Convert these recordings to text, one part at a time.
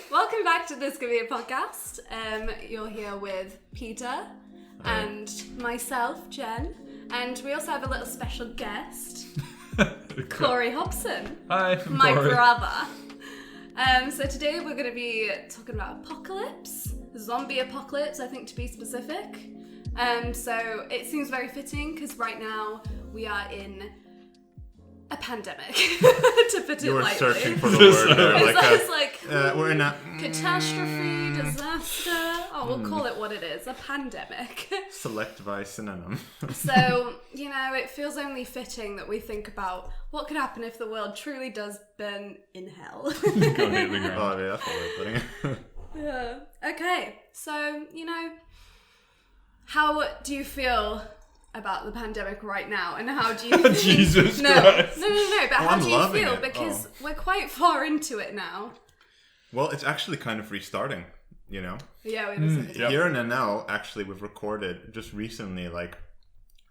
Welcome back to This Could Be a Podcast. You're here with Peter and myself, Jen, and we also have a little special guest, Corey Hobson. Hi, my Corey. brother. So today we're going to be talking about apocalypse, zombie apocalypse, I think to be specific. So it seems very fitting because right now we are in a pandemic, to put it lightly. You were searching for the word there. We're in a catastrophe, disaster. Oh, we'll call it what it is, a pandemic. Select by synonym. So, it feels only fitting that we think about what could happen if the world truly does burn in hell. Oh, yeah, that's what we're putting it. Yeah. Okay, so, how do you feel about the pandemic right now, and how do you think... Jesus No, Christ. but how do you feel? It. Because we're quite far into it now. Well, it's actually kind of restarting, Yeah, we Yep. Here in NL, actually, we've recorded just recently,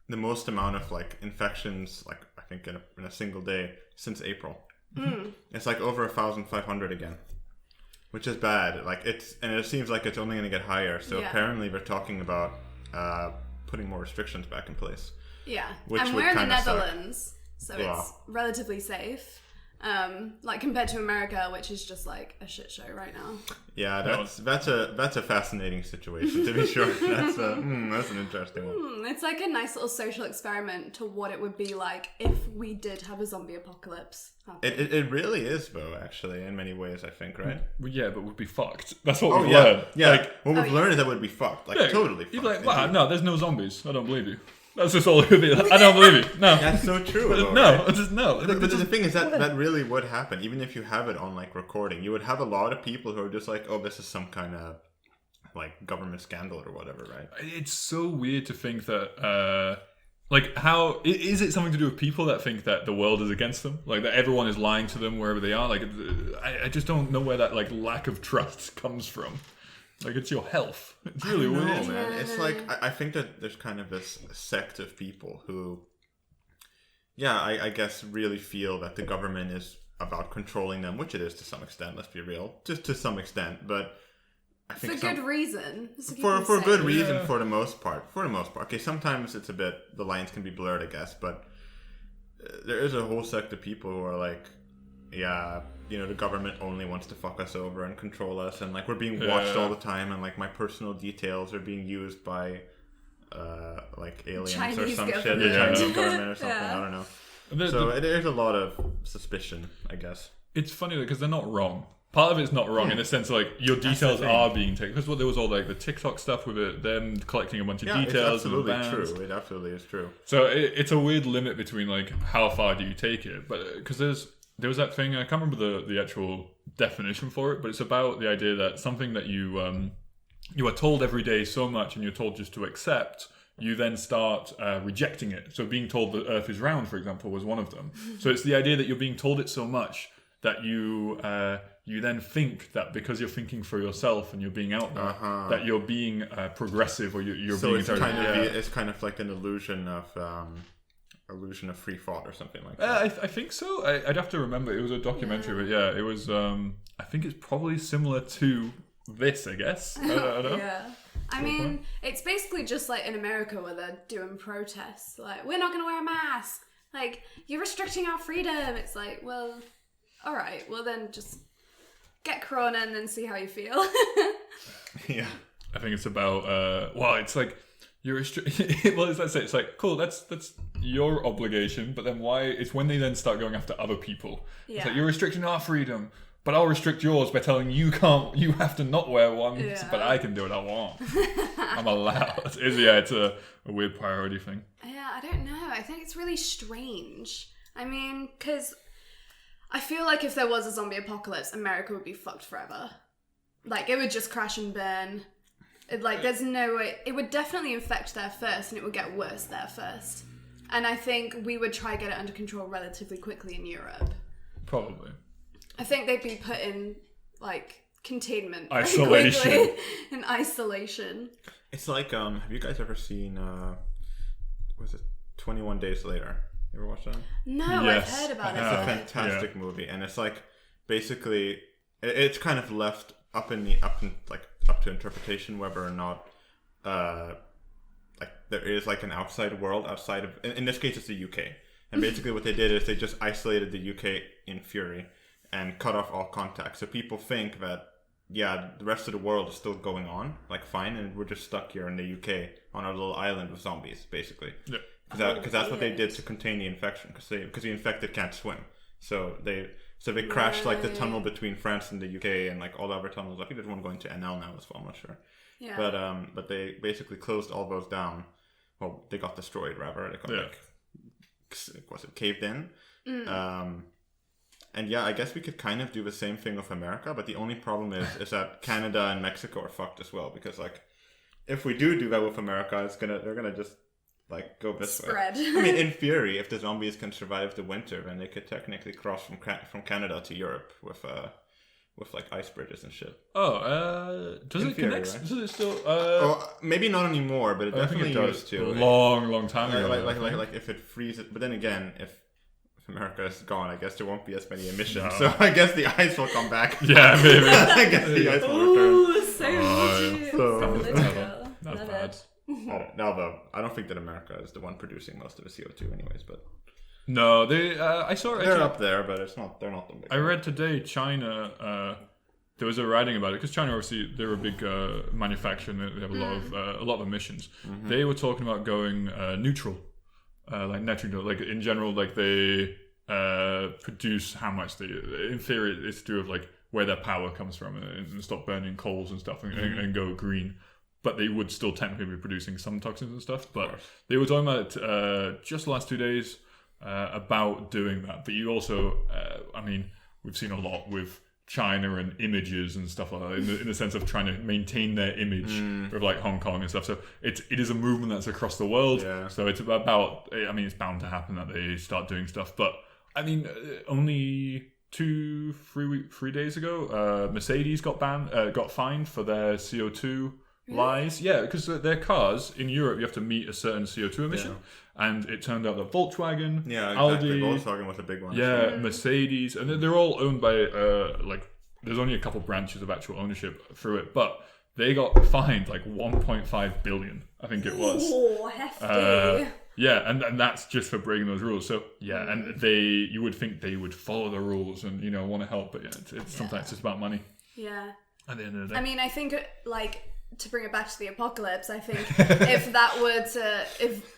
the most amount of, infections, I think in a single day since April. It's, over 1,500 again, which is bad. And it seems like it's only going to get higher, so apparently we're talking about... putting more restrictions back in place. Yeah, which and would we're in the kinda suck. Netherlands, so it's relatively safe. Compared to America, which is just a shit show right now. Yeah, that's a fascinating situation, to be sure. That's an interesting one. It's like a nice little social experiment to what it would be like if we did have a zombie apocalypse happen. It really is, though, actually, in many ways, I think, right? Well, yeah, but we'd be fucked. That's what we've learned. Yeah, what we've learned is that we'd be fucked. Totally fucked. You'd be like, wow, no, there's no zombies. I don't believe you. That's just all it would be. I don't believe you. No. That's so true. Though, no, right? just no. But the thing is that really would happen, even if you have it on recording. You would have a lot of people who are just oh, this is some kind of government scandal or whatever, right? It's so weird to think that, how is it something to do with people that think that the world is against them, that everyone is lying to them wherever they are? I just don't know where that lack of trust comes from. It's your health. It's really weird. No, man. It's I think that there's kind of this sect of people who, I guess really feel that the government is about controlling them, which it is to some extent, let's be real. Just to some extent, but I think for good reason. For good reason, for the most part. Okay, sometimes it's a bit, the lines can be blurred, I guess, but there is a whole sect of people who are the government only wants to fuck us over and control us, and we're being watched all the time, and my personal details are being used by aliens Chinese or some government. shit, Chinese government or something. Yeah. I don't know. So there's a lot of suspicion, I guess. It's funny because they're not wrong. Part of it's not wrong in the sense your details are being taken. Because there was all the TikTok stuff with it, them collecting a bunch of details. It's absolutely and true. It absolutely is true. So it's a weird limit between how far do you take it, but because there was that thing, I can't remember the actual definition for it, but it's about the idea that something that you are told every day so much and you're told just to accept, you then start rejecting it. So being told that Earth is round, for example, was one of them. So it's the idea that you're being told it so much that you then think that because you're thinking for yourself and you're being out there, that you're being progressive or you're so being... it's kind of like an illusion of free thought or something like that. I think so. I'd have to remember. It was a documentary, but it was. I think it's probably similar to this. I guess. I don't know. Yeah. I mean, it's basically just in America where they're doing protests. We're not going to wear a mask. You're restricting our freedom. It's well, all right. Well, then just get corona and then see how you feel. Yeah. I think it's about. It's you're well, it's cool. That's your obligation, but then why? It's when they then start going after other people. Yeah. It's you're restricting our freedom, but I'll restrict yours by telling you can't. You have to not wear one, but I can do what I want. I'm allowed. It's a weird priority thing. Yeah, I don't know. I think it's really strange. I mean, because I feel if there was a zombie apocalypse, America would be fucked forever. It would just crash and burn. There's no way. It would definitely infect there first, and it would get worse there first. And I think we would try to get it under control relatively quickly in Europe. Probably. I think they'd be put in, containment. Isolation. In isolation. It's have you guys ever seen, was it 21 Days Later? You ever watch that? No, Yes. I've heard about it. It's a fantastic movie, and it's basically, it's kind of left up to interpretation whether or not like there is like an outside world outside of, in this case it's the UK. And basically what they did is they just isolated the UK in theory and cut off all contact. So people think that, yeah, the rest of the world is still going on, like fine, and we're just stuck here in the UK on our little island with zombies, basically. Yeah. Because that's what they did to contain the infection, because the infected can't swim. So they crashed like the tunnel between France and the UK and like all the other tunnels. I think there's one going to NL now as well, I'm not sure. Yeah. But they basically closed all those down. Well, they got destroyed rather. They got was it caved in? And yeah, I guess we could kind of do the same thing with America, but the only problem is that Canada and Mexico are fucked as well, because like if we do that with America, they're gonna just like go this spread. way. I mean, in theory, if the zombies can survive the winter, then they could technically cross from Canada to Europe with like ice bridges and shit. Oh, does it connect? Right? Does it still? Maybe not anymore, but it definitely used to. Long time ago. Like if it freezes, but then again, if America is gone, I guess there won't be as many emissions. No. So I guess the ice will come back. Yeah, maybe. I guess the ice will return. Ooh, so Not bad. No, though, I don't think that America is the one producing most of the CO2 anyways, but... No, they. I saw it. They're up there, but it's not. They're not the big. I read today China. There was a writing about it because China, obviously, they're a big manufacturer and they have a lot of emissions. Mm-hmm. They were talking about going neutral, like net neutral. Like in general, like they produce how much they. In theory, it's to do with like where their power comes from and stop burning coals and stuff and go green. But they would still technically be producing some toxins and stuff. But they were talking about it just the last 2 days. About doing that, but you also, I mean, we've seen a lot with China and images and stuff like that in the sense of trying to maintain their image with like Hong Kong and stuff. So it is a movement that's across the world. Yeah. So it's about. I mean, it's bound to happen that they start doing stuff. But I mean, only 3 days ago, Mercedes got fined for their CO2 lies. Yeah, because their cars in Europe, you have to meet a certain CO2 emission. Yeah. And it turned out that Volkswagen, exactly. Audi, Volkswagen was a big one. Yeah, Mercedes, and they're all owned by like. There's only a couple branches of actual ownership through it, but they got fined like 1.5 billion, I think it was. Oh, hefty. Yeah, and that's just for breaking those rules. So yeah, and you would think they would follow the rules and want to help, but it's sometimes it's about money. Yeah. At the end of the day. I mean, I think like. To bring it back to the apocalypse, I think if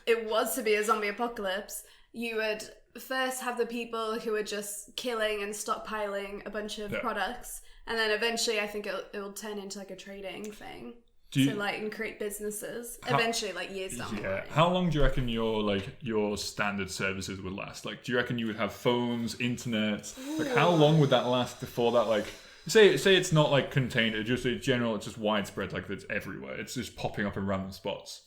it was to be a zombie apocalypse, you would first have the people who are just killing and stockpiling a bunch of products, and then eventually I think it will turn into like a trading thing. And create businesses eventually, like years down the line. How long do you reckon your standard services would last? Like, do you reckon you would have phones, internet? Ooh. Like, how long would that last before that? Like. Say it's not like contained, it's just in general, it's just widespread, like it's everywhere. It's just popping up in random spots.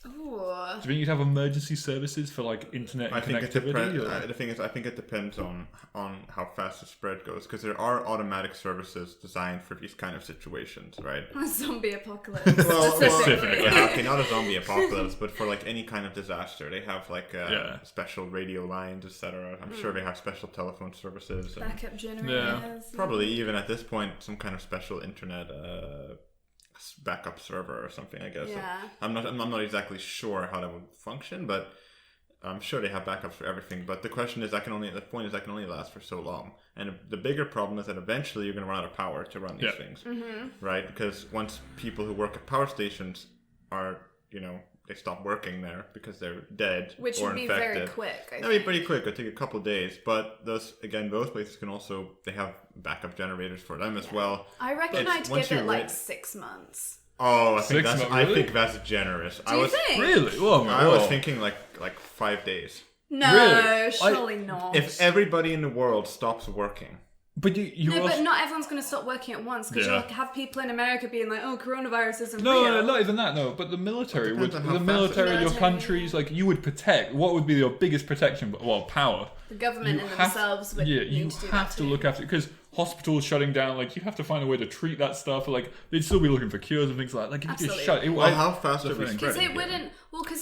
Ooh. Do you think you'd have emergency services for like internet and connectivity? The thing is, I think it depends on how fast the spread goes, because there are automatic services designed for these kind of situations, right? A zombie apocalypse. Specifically. Okay, not a zombie apocalypse, but for like any kind of disaster, they have like special radio lines, etc. I'm sure they have special telephone services. Backup generators. Probably even at this point, some kind of special internet backup server or something, I guess. Yeah. I'm not exactly sure how that would function, but I'm sure they have backups for everything. But the question is, that can only last for so long. And the bigger problem is that eventually you're going to run out of power to run these things, right? Because once people who work at power stations are, they stop working there because they're dead or infected. Which would be very quick. That'd be pretty quick. It'd take a couple of days. But those places can also, they have backup generators for them as well. I reckon I'd give it like 6 months. Oh, I think that's generous. Do you think? Really? I was thinking like 5 days. No, really? Surely not. If everybody in the world stops working. But but not everyone's going to stop working at once, because you'll have people in America being like, "Oh, coronavirus isn't real." No, not even that. No, but the military would. The military, your countries, like you would protect. What would be your biggest protection? Well, power. The government themselves would. Yeah, you have to look after, because hospitals shutting down. Like you have to find a way to treat that stuff. Like they'd still be looking for cures and things like that. Like if you just shut it. Well, how fast are we spreading? Because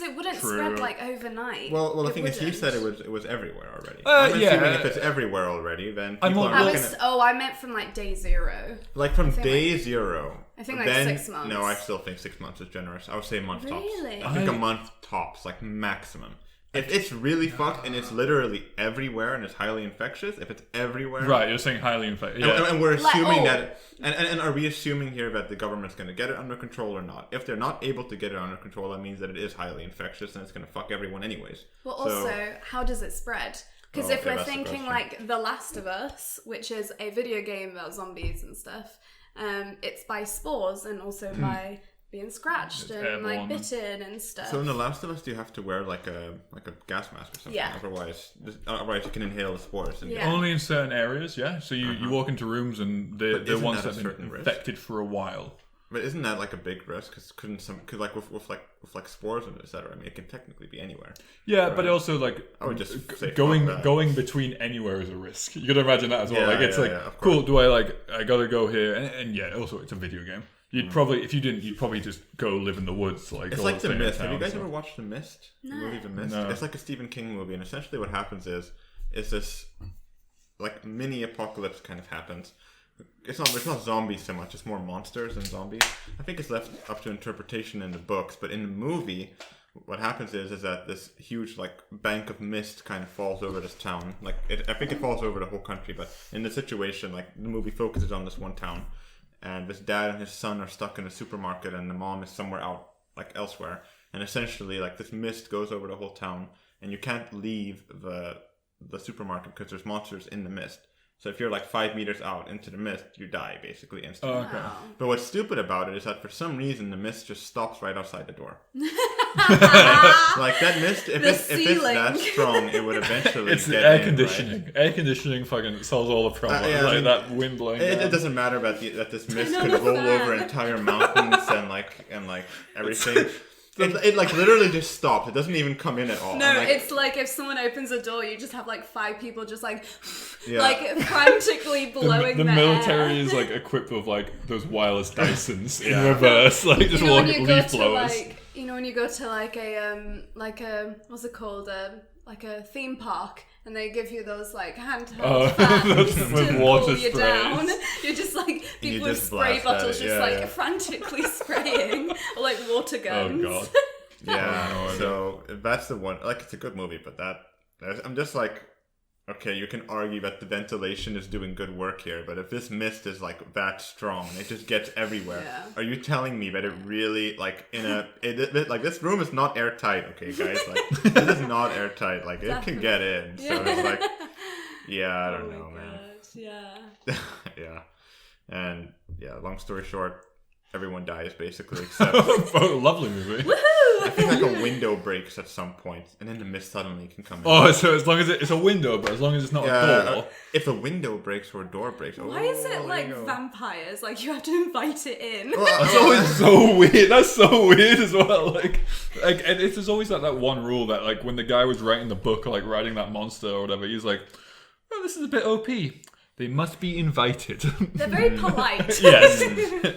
it wouldn't spread like overnight. Well, the thing is, he said it was everywhere already. I'm assuming if it's everywhere already, then people are looking at... I meant from like day 0. Like from day 0. I think like then, 6 months. No, I still think 6 months is generous. I would say a month tops. Really? I think a month tops, like maximum. If it's really fucked and it's literally everywhere and it's highly infectious, if it's everywhere... Right, you're saying highly infectious. Yeah. And we're assuming that... And are we assuming here that the government's going to get it under control or not? If they're not able to get it under control, that means that it is highly infectious and it's going to fuck everyone anyways. Well, also, how does it spread? Because if we're thinking like The Last of Us, which is a video game about zombies and stuff, it's by spores and also by... being scratched and like bitten and stuff. So in The Last of Us, do you have to wear like a gas mask or something? Yeah. Otherwise you can inhale the spores. And Only in certain areas, yeah. So you walk into rooms and they're ones that have been infected for a while. But isn't that like a big risk? Because like with spores and etc. I mean, it can technically be anywhere. Yeah, right? But also like I would just say going between anywhere is a risk. You gotta imagine that as well. Cool. Do I gotta go here? And yeah, also it's a video game. You'd probably, if you didn't, you'd probably just go live in the woods. Like it's like The Mist. Have you guys ever watched The Mist? No. The movie The Mist? No. It's like a Stephen King movie, and essentially what happens is this like mini apocalypse kind of happens. It's not zombies so much; it's more monsters than zombies. I think it's left up to interpretation in the books, but in the movie, what happens is that this huge like bank of mist kind of falls over this town. I think it falls over the whole country, but in the situation, like the movie focuses on this one town. And this dad and his son are stuck in a supermarket and the mom is somewhere out, like elsewhere. And essentially, like this mist goes over the whole town and you can't leave the supermarket because there's monsters in the mist. So if you're like 5 meters out into the mist, you die basically instantly. Oh, okay. Wow. But what's stupid about it is that for some reason the mist just stops right outside the door. Like that mist, if it's that strong, it would eventually. It's get air in, conditioning. Right? Air conditioning fucking solves all the problems. That wind blowing. It doesn't matter about that this mist could roll over entire mountains and everything. It like literally just stops. It doesn't even come in at all. No, it's like if someone opens a door, you just have like 5 people just like frantically blowing the military is like equipped with like those wireless Dysons in reverse, like just leaf blowers. You know when you go to like a what's it called, like a theme park, and they give you those like handheld fans to water cool you sprays. down. You're just like people with spray bottles frantically spraying, or like water guns. Oh god. Yeah. So that's the one. Like it's a good movie, but I'm just like, okay, you can argue that the ventilation is doing good work here, but if this mist is like that strong and it just gets everywhere, are you telling me that it really like like this room is not airtight? Okay, guys, like this is not airtight. Like it can get in. So it's like, I don't know, man. Yeah. Yeah, and long story short, everyone dies basically except. Lovely movie. Woohoo! I think like a window breaks at some point, and then the mist suddenly can come in. Oh, so as long as it's a window, but as long as it's not a door. If a window breaks or a door breaks, why is it like vampires? Like you have to invite it in. That's always so weird. That's so weird as well. Like, and there's always that one rule that like when the guy was writing the book, like writing that monster or whatever, he's like, "Oh, this is a bit OP. They must be invited." They're very polite. Yes.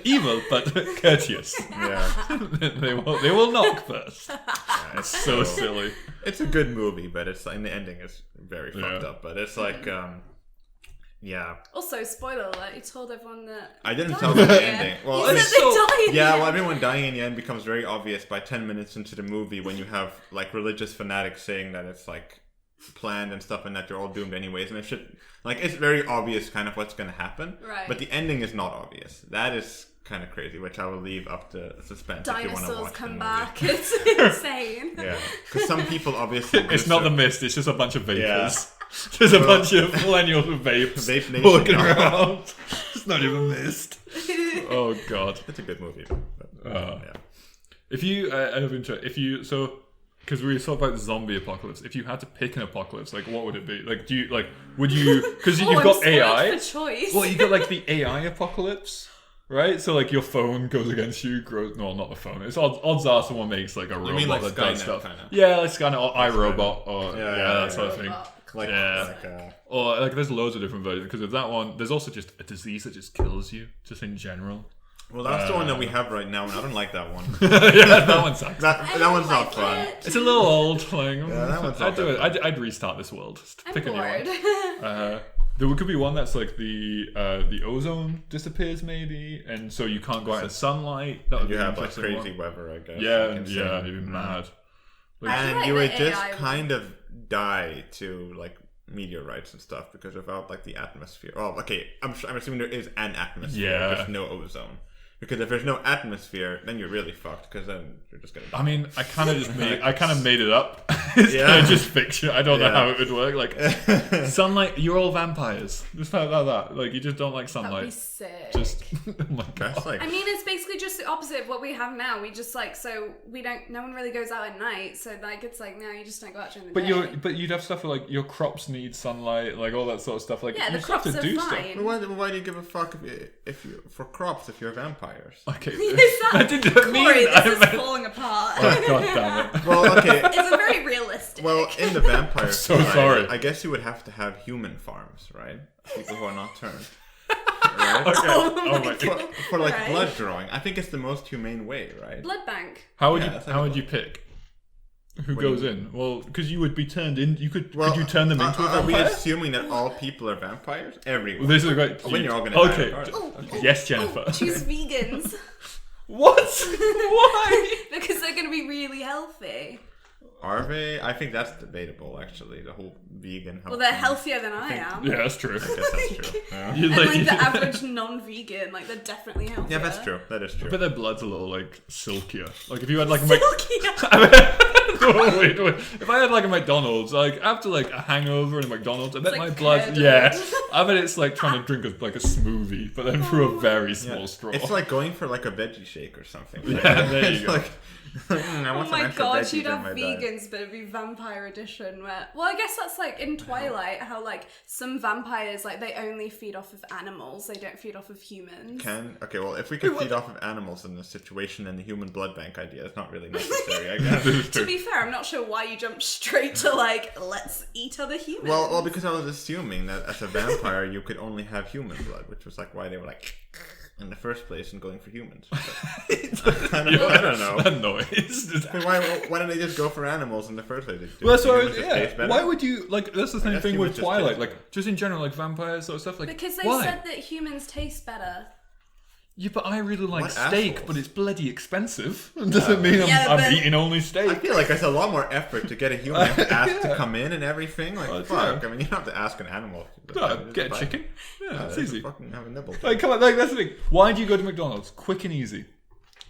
Evil, but courteous. Yeah. they will knock first. Yeah, it's so silly. It's a good movie, but it's and the ending is very fucked up. But it's like, Also, spoiler alert, you told everyone that... I didn't tell them the ending. Well, they died. Yeah, well, everyone dying in the end becomes very obvious by 10 minutes into the movie when you have like religious fanatics saying that it's like planned and stuff and that you're all doomed anyways, and it should it's very obvious kind of what's going to happen, right? But the ending is not obvious. That is kind of crazy, which I will leave up to suspense. Dinosaurs if you want to watch come the back. It's insane. Yeah, because some people obviously it's not the mist, it's just a bunch of vapors. Yeah. There's a bunch of millennials with vapes Vape walking around. It's not even mist. Oh god, it's a good movie. If you because we talked about the zombie apocalypse. If you had to pick an apocalypse, like what would it be? Like, would you? Because you've got AI. For choice. Well, you got like the AI apocalypse, right? So like your phone goes against you. No, not the phone. It's odds are someone makes like a robot mean like that Skynet, does stuff. Kinda. Yeah, like Skynet or iRobot or that sort of thing. Like, Yeah. Or like there's loads of different versions because of that one. There's also just a disease that just kills you, just in general. well, that's the one that we have right now, and I don't like that one. Yeah, that one sucks. That one's not fun. It's a little old. Like, that one's I'd not do it. that I'd restart this world. Just I'm pick a new bored. one. There could be one that's like the ozone disappears maybe, and so you can't go out in sunlight. That would You be an have like interesting crazy one. weather, I guess. Yeah, like, insane. yeah, you'd be mad. Like, I feel And like you the would just AI kind of die to like meteorites and stuff because without like the atmosphere. Oh, okay. I'm assuming there is an atmosphere, Yeah. just no ozone. Because if there's no atmosphere, then you're really fucked. Because then you're just gonna die. I mean, I kind of made it up. It's kind of just fiction. I don't know how it would work. Like sunlight, you're all vampires. Just like that. Like you just don't like That'd be sunlight. sick. Just oh my god. That's like I mean, it's basically just the opposite of what we have now. We just like, so we don't, no one really goes out at night. So like, it's like, no, you just don't go out during the day. But you'd have stuff like your crops need sunlight, like all that sort of stuff. Like Yeah, you the just have crops to are do fine. why do you give a fuck if you for crops if you're vampires? stuff. Okay. Is that- I didn't mean Corey, that. this I is meant- falling apart. Oh, god damn it. Well, okay. It's a very realistic. Well, in the vampire so side, sorry. I guess you would have to have human farms, right? People who are not turned. Right? Okay. Oh my For, God. for like Right. blood drawing. I think it's the most humane way, right? Blood bank. How would Yeah, you that's like how a- would you pick who What do you goes in? Well, because you would be turned in. Could you turn them into a Are we vampire? assuming that all people are vampires? Everyone. Well, this is a great. When you're all gonna die okay. regardless. Yes, Jennifer. Choose vegans. What? Why? Because they're going to be really healthy. Are they? I think that's debatable, actually. The whole vegan health. Well, they're thing. healthier than I am. Yeah, that's true. I guess that's true. Yeah. You And like- like the average non-vegan, like they're definitely healthier. Yeah, that's true. That is true. But their blood's a little like silkier. Like if you had like a Silkier. Oh, wait. If I had like a McDonald's, like after like a hangover in a McDonald's, I bet It's my like blood. curdled. Yeah, I bet it's like trying to drink like a smoothie, but then through a very small Yeah. straw. It's like going for like a veggie shake or something. Yeah, there you It's go. like, I Oh want some my extra god, veggies you'd in have my diet. vegans, but it'd be vampire edition where... Well, I guess that's like in Twilight, how like some vampires, like they only feed off of animals, they don't feed off of humans. Okay, well, if we could feed off of animals in this situation, then the human blood bank idea is not really necessary, I guess. To be fair, I'm not sure why you jumped straight to like, let's eat other humans. Well, because I was assuming that as a vampire you could only have human blood, which was like why they were like in the first place and going for humans. I don't know. That noise. But why don't they just go for animals in the first place? Well, that's what I Humans was, just taste better? Why would you like? That's the same guess thing humans with just Twilight, taste like just in general, like vampires sort of stuff. Like because they why? said that humans taste better. Yeah, but I really like What steak, assholes. but it's bloody expensive. Doesn't mean Yeah, I'm but- eating only I steak. feel like it's a lot more effort to get a human to ask to Yeah. come in and everything. Like, Oh, fuck. yeah. I mean, you don't have to ask an animal. Get a chicken. Yeah, it's Just easy. Fucking have a nibble. Like, come on, like that's the thing. Why do you go to McDonald's? Quick and easy.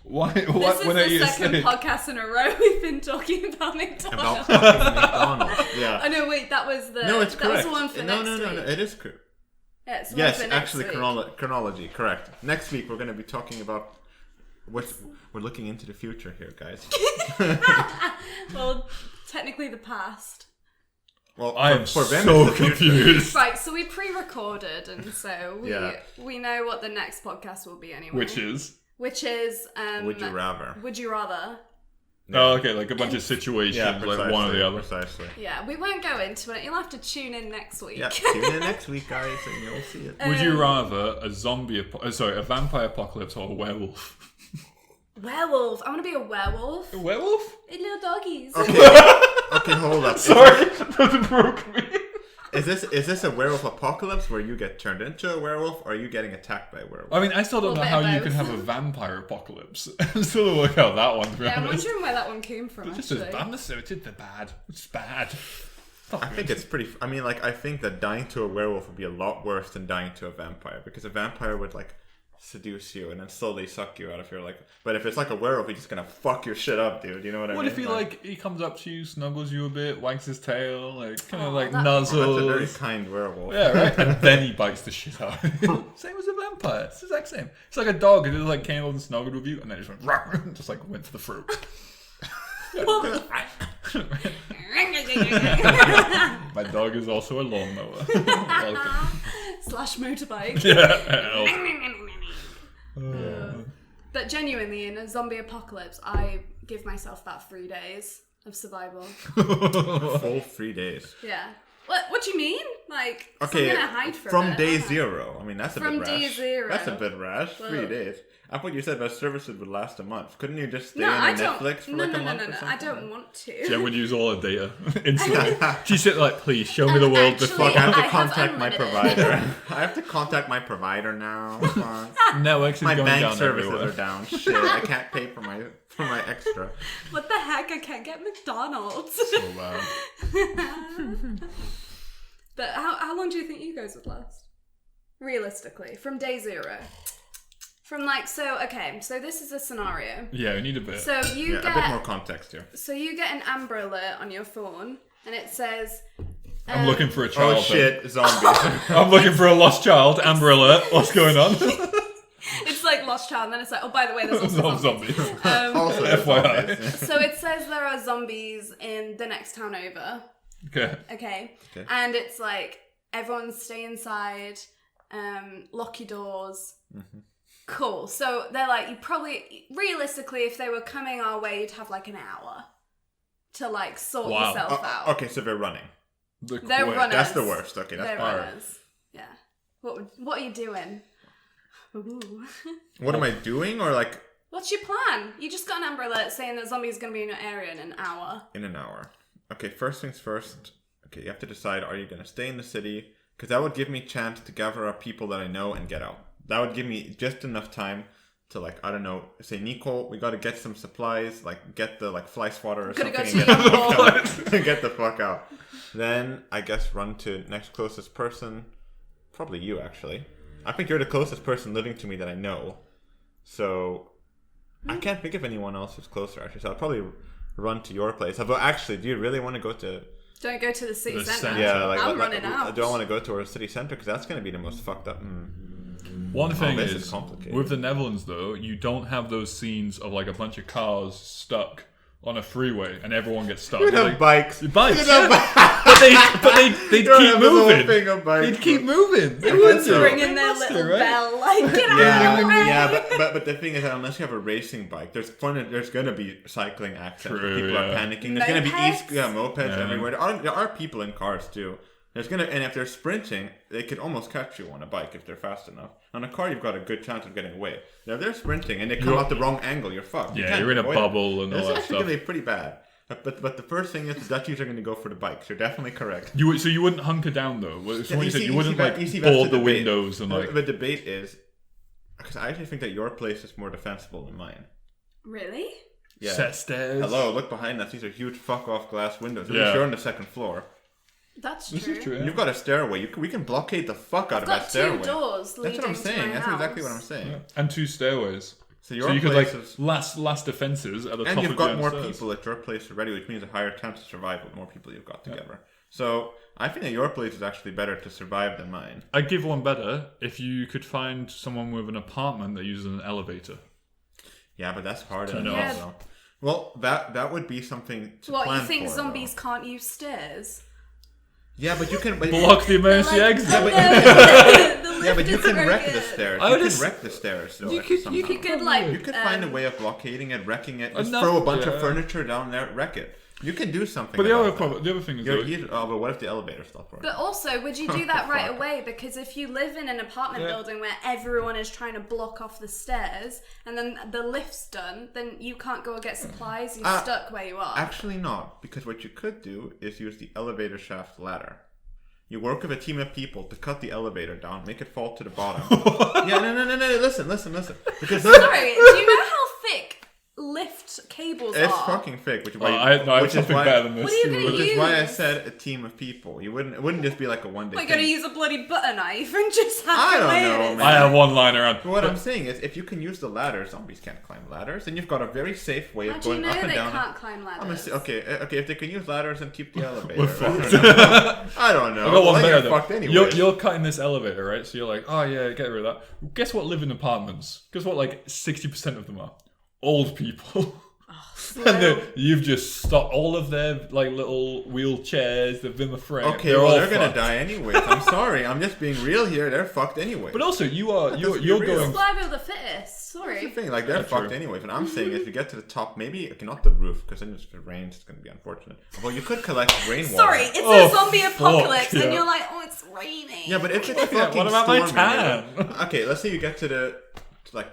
Why? This is when I the eat a second steak? podcast in a row we've been talking about About McDonald's. fucking McDonald's. Yeah. Oh no, wait, that was the... No, it's that was correct. the one for no, next no, week. it is correct. Yeah, it's the Yes, one for next actually, week. chronology, correct. Next week we're going to be talking about what we're looking into the future here, guys. Well, technically the past. Well, I am for them, so it's the future. confused. Right, so we pre-recorded, and so Yeah. we know what the next podcast will be anyway. Which is? Would you rather? Would you rather? Oh, okay, like a bunch of situations, Yeah, like one or the other. Precisely. Yeah, we won't go into it. You'll have to tune in next week. Yeah, tune in next week, guys, and you'll see it. Would you rather a a vampire apocalypse or a werewolf? Werewolf. I want to be a werewolf. A werewolf? Hey, little doggies. Okay, hold up. Sorry, that broke me. Is this a werewolf apocalypse where you get turned into a werewolf, or are you getting attacked by a werewolf? I mean, I still don't know Well, how bit you of can both. have a vampire apocalypse. I'm still to work out that one, to be Yeah, I'm honest. wondering where that one came from, Just actually. as bad as it, they're bad. It's bad. I think it's pretty. I mean, like, I think that dying to a werewolf would be a lot worse than dying to a vampire, because a vampire would like seduce you and then slowly suck you out of your like. But if it's like a werewolf, he's just gonna fuck your shit up, dude. You know what I mean? What if he comes up to you, snuggles you a bit, wags his tail, like kind of like That's a very nuzzles? kind werewolf. Yeah, right. And then he bites the shit out. Same as a vampire. It's the exact same. It's like a dog. It just like came over and snuggled with you, and then it just went rawr, just like went for the fruit. My dog is also a lawnmower. Welcome. Slash motorbike. Yeah. But genuinely, in a zombie apocalypse, I give myself about 3 days of survival. Full 3 days. Yeah. What do you mean? Like, Okay, I'm gonna hide from from it, day aren't I? zero. I mean, that's a From bit day rash. zero. That's a bit rash. Whoa. 3 days. I thought you said that services would last a month. Couldn't you just stay No, on I don't. Netflix for No, like no, a no, month no, or no. something? I don't want to. Jen would use all her data instantly. She's sitting like, please show me the world Actually, before. Fuck, I have to I have contact my unlimited. provider. I have to contact my provider now. Fuck. Networks is My going bank down services everywhere. are down. Shit, I can't pay for my extra. What the heck? I can't get McDonald's. So bad. But how long do you think you guys would last? Realistically, from day zero. From like, so this is a scenario. Yeah, we need a bit. So you Yeah, a bit more get, context here. so you get an Amber Alert on your phone, and it says, I'm looking for a child. Oh shit, zombies. I'm looking for a lost child. Amber alert. What's going on? it's like Lost Child, and then it's like, oh, by the way, there's also No zombies. zombies. Also, FYI. zombies. So it says there are zombies in the next town over. Okay. Okay. Okay. And it's like, everyone stay inside, lock your doors. Mm-hmm. Cool. So they're like, you probably, realistically, if they were coming our way, you'd have like an hour to like sort Wow. yourself out. Okay, so they're running. They're Quick. runners. That's the worst. Okay, that's They're far. runners. Yeah. What are you doing? Ooh. What am I doing? Or like What's your plan? You just got an Amber Alert saying that zombies are going to be in your area in an hour. in an hour? Okay, first things first. Okay, you have to decide: are you going to stay in the city? Because that would give me chance to gather up people that I know and get out. That would give me just enough time to like, I don't know, say, Nico, we got to get some supplies, like get the like fly swatter or Gotta something go and to get, the mall. and get the fuck out. Then I guess run to next closest person. Probably you, actually. I think you're the closest person living to me that I know. So I can't think of anyone else who's closer, actually. So I'll probably run to your place. Although, actually, do you really want to go to... Don't go to the city The centre. centre. Yeah, like, I'm like, running out. I don't want to go to our city centre because that's going to be the most fucked up... One thing this is, is complicated. with the Netherlands though, you don't have those scenes of like a bunch of cars stuck on a freeway and everyone gets stuck. You have Like, bikes. bikes, You have yeah. they'd You don't keep have the whole moving. thing of bikes. They'd keep moving. They I would guess do. so. Ringing their Must do, little right? bell, like, get out Yeah, of the way. yeah, but the thing is that unless you have a racing bike, there's going to be cycling accidents. True, People are yeah. panicking. There's going to be Mopeds? mopeds Yeah. everywhere. There are people in cars too. And if they're sprinting, they could almost catch you on a bike if they're fast enough. On a car, you've got a good chance of getting away. Now, if they're sprinting and they come out the wrong angle, you're fucked. You Yeah, can't you're in a avoid bubble it. and all It's that actually stuff. going to be pretty bad. But the first thing is the Dutchies are going to go for the bikes. You're definitely correct. So you wouldn't hunker down though. So when you said you wouldn't that's like the board the debate. windows and like. The debate is because I actually think that your place is more defensible than mine. Really? Yeah. Set stairs. Hello, look behind us. These are huge fuck off glass windows. At Yeah. least you're on the second floor. That's This true. is true. Yeah. You've got a stairway. We can blockade the fuck out I've of got that stairway. 2 doors leading That's what I'm to saying. my That's house. exactly what I'm saying. Yeah. And 2 stairways. So your So you could place like is, last defenses at the top and you've of got your more stairs. people at your place already, which means a higher chance of survival. The more people you've got together. So I think that your place is actually better to survive than mine. I'd give one better if you could find someone with an apartment that uses an elevator. Yeah, but that's hard Turn enough. it off. though. Well, that would be something to What, plan you think for, zombies though. can't use stairs? Yeah, but you can Block the emergency Like, exit. the Yeah, but you lift can isn't wreck very the good. stairs. I You would can just- wreck the stairs. Though, You could somehow. You could find a way of blockading it, wrecking it. Just Enough, throw a bunch yeah. of furniture down there, wreck it. You can do something. But the about other that. problem, the other thing is though, But what if the elevator stopped working? But also, would you do that right Fuck. away? Because if you live in an apartment Yeah. building where everyone is trying to block off the stairs, and then the lift's done, then you can't go and get supplies, you're stuck where you are. Actually, not. Because what you could do is use the elevator shaft ladder. You work with a team of people to cut the elevator down, make it fall to the bottom. Yeah, no. Listen. Because Sorry, do you know how thick lift cables it's are? fucking fake. Which is I why, have which is something why, better than this. What are you gonna which is why I use? said a team of people. It wouldn't just be like a one-day We're thing. gonna use a bloody butter knife and just have I to don't lay know, it. man. I have one line around. But what I'm saying is, if you can use the ladder, zombies can't climb ladders, then you've got a very safe way How of do you going know up and they down. can't climb I'm gonna ladders? say, okay, if they can use ladders and keep the elevator. We're I don't know. I got one Well, better you're though. fucked anyway. You're cutting this elevator, right? So you're like, oh yeah, get rid of that. Guess what live in apartments? Guess what like 60% of them are? Old people. And you've just stopped all of their like little wheelchairs, the Vimmer frame. Okay, they're gonna die anyways. I'm sorry. I'm just being real here. They're fucked anyway. But also, you're real. going. Survival of the fittest. Sorry. That's the thing. Like, they're That's fucked true. anyways. And I'm saying if you get to the top, maybe not the roof, because then if it rains, it's gonna be unfortunate. Well, you could collect rainwater. Sorry, it's a zombie apocalypse, fuck, yeah. and you're like, oh, it's raining. Yeah, but if it's fucking What about my storming, tan? Okay, let's say you get to the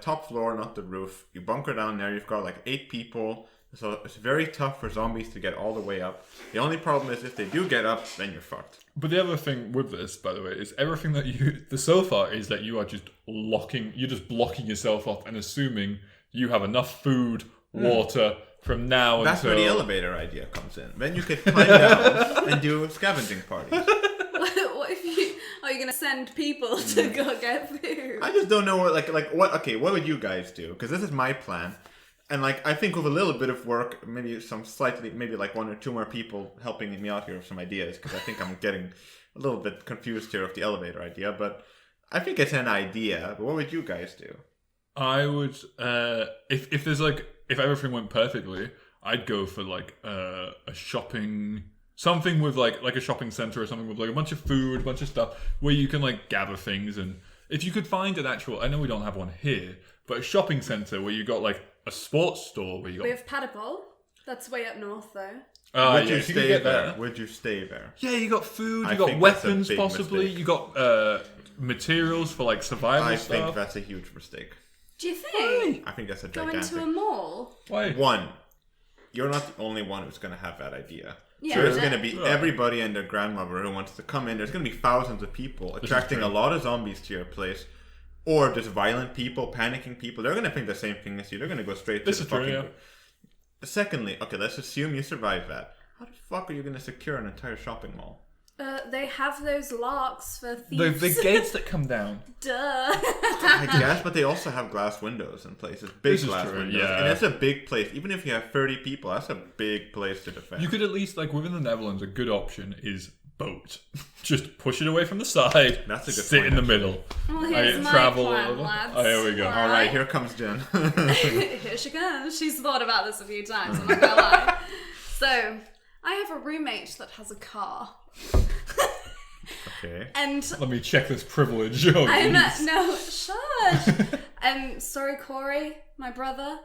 top floor, not the roof. You bunker down there. You've got like 8 people. So it's very tough for zombies to get all the way up. The only problem is if they do get up, then you're fucked. But the other thing with this, by the way, is everything that the so far is that you are just blocking yourself off and assuming you have enough food, water from now That's until. where the elevator idea comes in. Then you could climb down and do scavenging parties. What if you are you gonna send people to go get food? I just don't know what. Okay, what would you guys do? Because this is my plan. And like, I think with a little bit of work, maybe like 1 or 2 more people helping me out here with some ideas, because I think I'm getting a little bit confused here with the elevator idea. But I think it's an idea. But what would you guys do? I would, if there's like, if everything went perfectly, I'd go for like a shopping, something with like a shopping center or something with like a bunch of food, a bunch of stuff where you can like gather things. And if you could find an actual, I know we don't have one here, but a shopping center where you got like a sports store where you got. We have Paddable. That's way up north, though. Would you if stay get there? that. Would you stay there? Yeah, you got food, I you got think that's a weapons big possibly, mistake. you got materials for like survival I stuff. think that's a huge mistake. Do you think? I think that's a Go gigantic. into a mall? Why? One, you're not the only one who's going to have that idea. Yeah, There's no. going to be everybody and their grandmother who wants to come in. There's going to be thousands of people attracting true. a lot of zombies to your place. Or just violent people, panicking people. They're going to think the same thing as you. They're going to go straight to This the is true, fucking... yeah. Secondly, okay, let's assume you survive that. How the fuck are you going to secure an entire shopping mall? They have those locks for The thieves. gates that come down. Duh. I guess, but they also have glass windows in places. Big This is glass true, windows. yeah. And it's a big place. Even if you have 30 people, that's a big place to defend. You could at least, like within the Netherlands, a good option is boat. Just push it away from the side. That's a good sit point, in the actually. middle. Well, here's my travel plan, over. lads. Oh, here we go. All right, here comes Jen. Here she comes. She's thought about this a few times, I'm not gonna lie. So, I have a roommate that has a car. Okay. And Let me check this privilege. Oh, I'm jeez. no, shush. Sorry, Corey, my brother.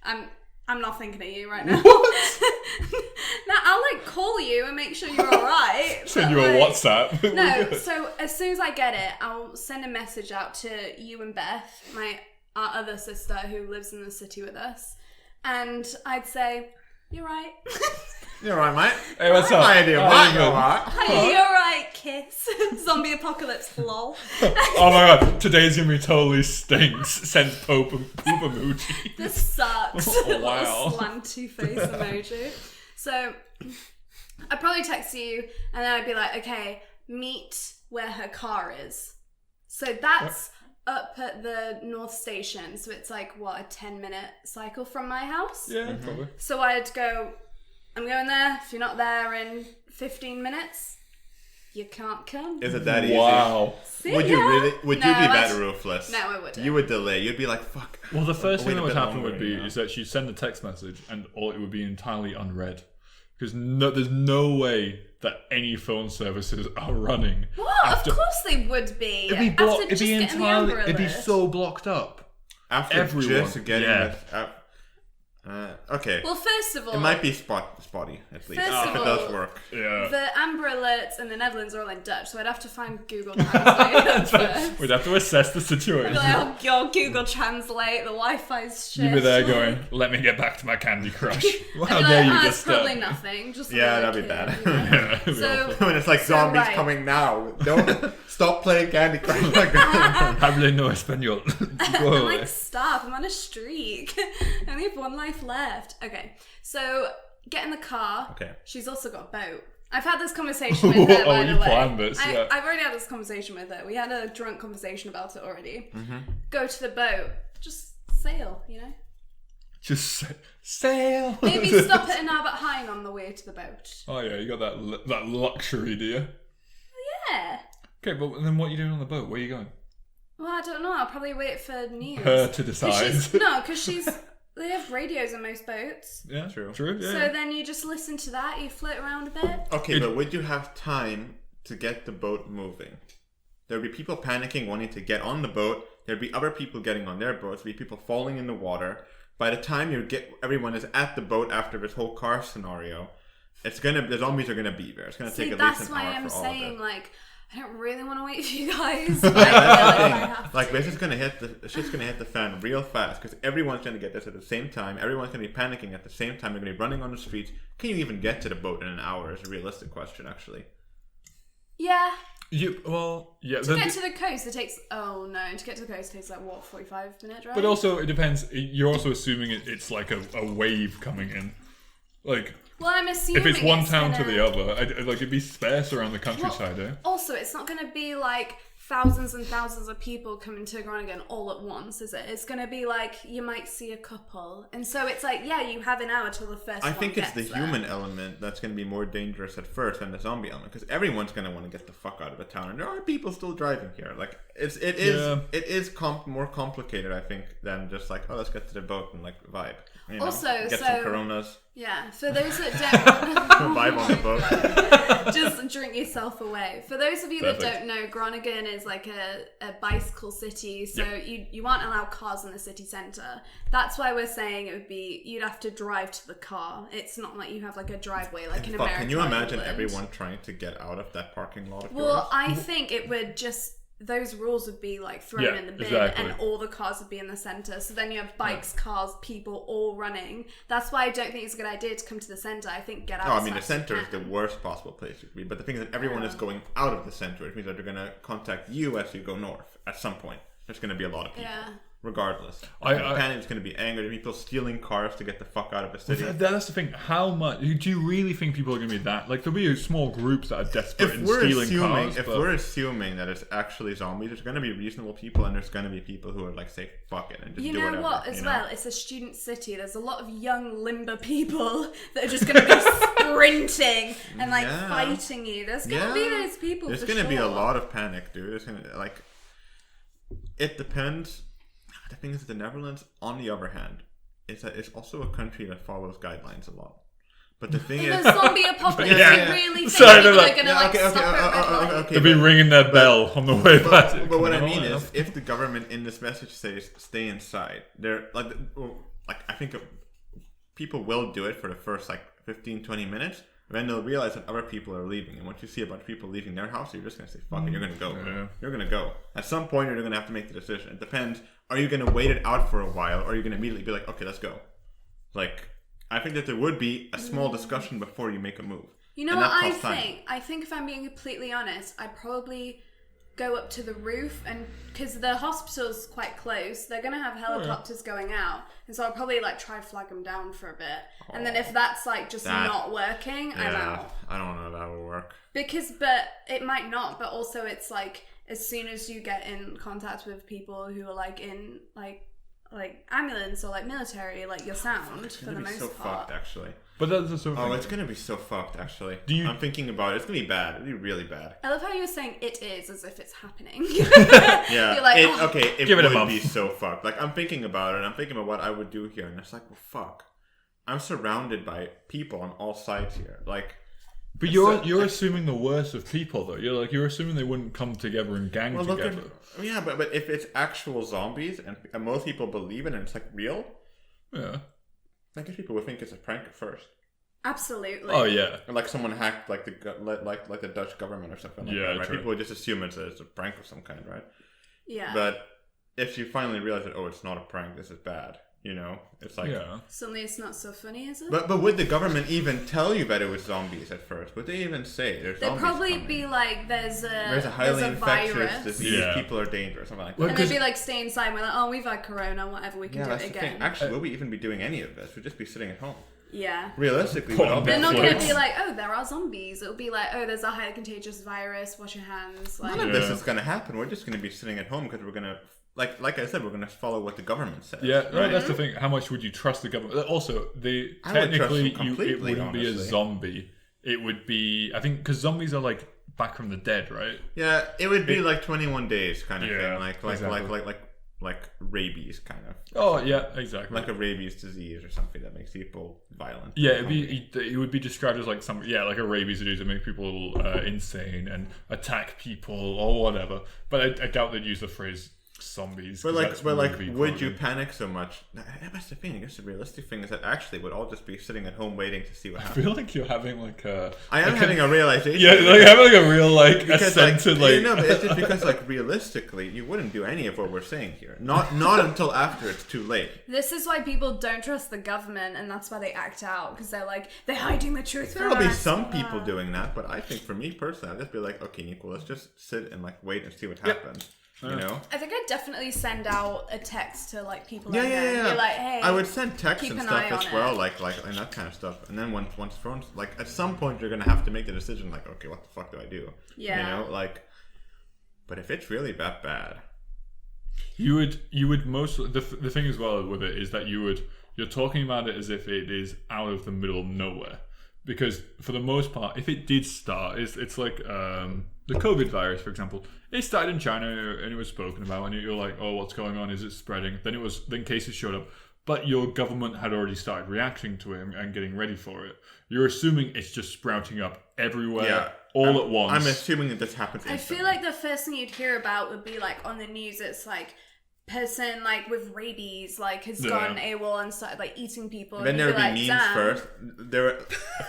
I'm not thinking of you right now. Now I'll like call you and make sure you're alright. Send you a WhatsApp. No, so as soon as I get it, I'll send a message out to you and Beth, our other sister who lives in the city with us, and I'd say, "You're right." You're right, mate. Hey, what's up? Hi, dear. How What? you You're doing? right. Hey, you're right, kiss. Zombie apocalypse, lol. Oh my god, today's gonna be totally stinks. Send poop emoji. This sucks. Oh, wow. Little slanty face emoji. So, I'd probably text you, and then I'd be like, okay, meet where her car is. So that's up at the North Station. So it's like, what, a 10-minute cycle from my house? Yeah, probably. So I'd go, I'm going there. If you're not there in 15 minutes, you can't come. Is it that easy? Wow. See Would you ya. really? Would No, you be that I'd- ruthless? No, I wouldn't. You would delay. You'd be like, fuck. Well, the first Wait thing a that would bit happen longer, would be you know? is that she'd send a text message and all it would be entirely unread. Because there's no way that any phone services are running. What? after- Of course they would be. It'd be, After it'd just be getting the entirely. Amber It'd be Alert. so blocked up. After Everyone. just getting Yeah. this. Okay. Well, first of all, It might be spotty, at least. First If of it does all- work. Yeah. the Amber Alerts in the Netherlands are all in Dutch, so I'd have to find Google Translate first. We'd have to assess the situation. Like, oh god, Google Translate, the Wi-Fi's shit. You'd be there going, "Let me get back to my Candy Crush." I'd How be dare like, you "Ah, just it's probably nothing. Just Yeah, another that'd be kid, bad. you know?" Yeah, it'd be So- awful. When it's like So, zombies right. coming now. Don't stop playing Candy Crush like that. Hablo no español. Go I'm away. like, stop, I'm on a streak. I only have one life left. Okay, so get in the car. Okay. She's also got a boat. I've had this conversation with her, Oh, by you the way. planned this, yeah. I've already had this conversation with her. We had a drunk conversation about it already. Mm-hmm. Go to the boat. Just sail, you know? Just sail. Maybe stop at an Albert Heijn on the way to the boat. Oh yeah, you got that luxury, do you? Yeah. Okay, but then what are you doing on the boat? Where are you going? Well, I don't know. I'll probably wait for news. Her to decide. Because she's They have radios in most boats. Yeah, True. Yeah. So then you just listen to that, you float around a bit. Okay, but would you have time to get the boat moving? There'd be people panicking, wanting to get on the boat. There'd be other people getting on their boats. There'd be people falling in the water. By the time everyone is at the boat after this whole car scenario, the zombies are gonna be there. It's gonna take at least an hour for all of it. That's why I'm saying, like, I don't really want to wait for you guys. Like this is gonna hit the shit's gonna hit the fan real fast because everyone's gonna get this at the same time. Everyone's gonna be panicking at the same time. They're gonna be running on the streets. Can you even get to the boat in an hour? Is a realistic question, actually. Yeah. Yeah. To get to the coast, it takes. Oh no! To get to the coast, it takes like what 45-minute drive. But also, it depends. You're also assuming it's like a wave coming in, like. Well, I'm assuming if it's one town to the other, like it'd be sparse around the countryside. Also, it's not going to be like thousands and thousands of people coming to Groningen all at once, is it? It's going to be like you might see a couple, and so it's like you have an hour till the first. I think it's the human element that's going to be more dangerous at first than the zombie element because everyone's going to want to get the fuck out of the town, and there are people still driving here. Like it is more complicated, I think, than just like let's get to the boat and like vibe. You know, also, get some Coronas. Yeah, for those that don't vibe on the boat. Just drink yourself away. For those of you that don't know, Groningen is like a bicycle city, so you aren't allowed cars in the city centre. That's why we're saying it would be you'd have to drive to the car. It's not like you have like a driveway like in America. Can you imagine everyone trying to get out of that parking lot of yours? Well, I think it would just. Those rules would be like thrown in the bin and all the cars would be in the centre. So then you have bikes, cars, people all running. That's why I don't think it's a good idea to come to the centre. I think get out. No, I mean the centre is the worst possible place to be. But the thing is that everyone is going out of the centre, which means that they're going to contact you as you go north at some point. There's going to be a lot of people. Yeah. Regardless, Japan is going to be angry. People stealing cars to get the fuck out of the city. That's the thing. How much do you really think people are going to be that? Like, there'll be small groups that are desperate in stealing cars. If we're assuming that it's actually zombies, there's going to be reasonable people, and there's going to be people who are like, say, fuck it, and just do whatever. You know what? As well, it's a student city. There's a lot of young limber people that are just going to be sprinting and like fighting you. There's going to be those people. There's going to be a lot of panic, dude. There's going to it depends. The thing is, the Netherlands, on the other hand, it's also a country that follows guidelines a lot. But the thing is, the zombie apocalypse. You really think people are going to stop it? They'll be ringing their bell on the way back. But what I mean is, if the government in this message says stay inside, they're like I think people will do it for the first 15-20 minutes. Then they'll realize that other people are leaving, and once you see a bunch of people leaving their house, you're just gonna say, "Fuck it, you're gonna go." Yeah. You're gonna go. At some point, you're gonna have to make the decision. It depends. Are you gonna wait it out for a while, or are you gonna immediately be like, "Okay, let's go"? Like, I think that there would be a small discussion before you make a move. You know what I think? I think if I'm being completely honest, I'd probably go up to the roof, and because the hospital's quite close, they're gonna have helicopters going out, and so I'll probably try flag them down for a bit, and then if that's not working, I'm out. I don't know if that will work. But it might not. But also, it's as soon as you get in contact with people who are in ambulance or military, your sound for the most part. It's gonna be so fucked, actually. But that's the sort of it's gonna be so fucked, actually. I'm thinking about it. It's gonna be bad. It'll be really bad. I love how you're saying it is as if it's happening. Yeah. You're it would be so fucked. I'm thinking about it, and I'm thinking about what I would do here, and it's well, fuck. I'm surrounded by people on all sides here. But you're assuming the worst of people, though. You're assuming they wouldn't come together and gang together. But if it's actual zombies and most people believe it and it's real, I guess people would think it's a prank at first. Absolutely. Oh yeah. Or someone hacked the Dutch government or something like that, right? True. People would just assume it's a prank of some kind, right? Yeah. But if you finally realize that it's not a prank, this is bad. It's suddenly it's not so funny, is it? But would the government even tell you that it was zombies at first? Would they even say there's zombies? They'd probably coming? Be there's a highly infectious virus. disease. Yeah. People are dangerous, something like that. And they'd be stay inside. We're we've had corona, whatever, we can do it again. Thing. Actually, will we even be doing any of this? We'd just be sitting at home. Yeah. Realistically, they're not going to be there are zombies. It'll be there's a highly contagious virus. Wash your hands. None of this is going to happen. We're just going to be sitting at home because we're going to. Like I said, we're going to follow what the government says. Yeah, right? That's the thing. How much would you trust the government? Also, technically, it wouldn't be a zombie. It would be, I think, because zombies are back from the dead, right? Yeah, it would be 21 days kind of thing. Exactly. rabies kind of. Oh yeah, exactly. Like a rabies disease or something that makes people violent. Yeah, it would be described as like like a rabies disease that makes people insane and attack people or whatever. But I doubt they'd use the phrase zombies. But would you panic so much? That's the thing. I guess the realistic thing is that actually we'd all just be sitting at home waiting to see what happens. I feel like you're having like a... I am having a realization. Yeah, like having a real like because, ascent like... No, but it's just because like realistically you wouldn't do any of what we're saying here. Not until after it's too late. This is why people don't trust the government, and that's why they act out, because they're like, they're hiding the truth from us. There'll be some people doing that, but I think for me personally, I'd just be like, okay, Nico, let's just sit and like wait and see what happens. You know? I think I'd definitely send out a text to like people. Yeah. Be like, hey, I would send texts and stuff as well, it. like and that kind of stuff. And then once phones, like at some point you're gonna have to make the decision, like, okay, what the fuck do I do? Yeah. You know, like. But if it's really that bad, you would most the thing as well with it is that you're talking about it as if it is out of the middle of nowhere. Because for the most part, if it did start, it's like the COVID virus, for example. It started in China and it was spoken about, and you're like, oh, what's going on? Is it spreading? Then cases showed up, but your government had already started reacting to it and getting ready for it. You're assuming it's just sprouting up everywhere, all at once. I'm assuming that this happens instantly. I feel like the first thing you'd hear about would be like on the news. It's like person like with rabies like has gone AWOL and started like eating people. Then there would be memes first.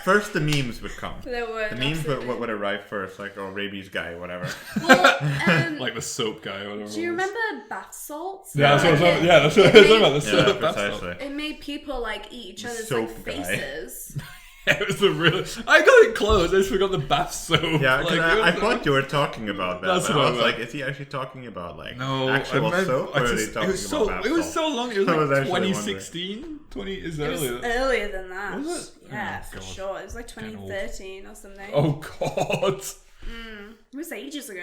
First the memes would come. There would. The memes would arrive first, like rabies guy, whatever. Well, like the soap guy or whatever. Do you remember bath salts? Yeah, that's what I was talking about. The soap bath salt. It made people like eat each other's like faces. It was the real. I got it close. I just forgot the bath soap. Yeah, because I thought you were talking about that. That's but what I was like, is he actually talking about like actual soap? Or is he talking about bath salt? It was so long. It was like 2016. It was earlier. It was earlier than that. Was it? Yeah, for sure. It was like 2013 or something. Oh god. It was ages ago.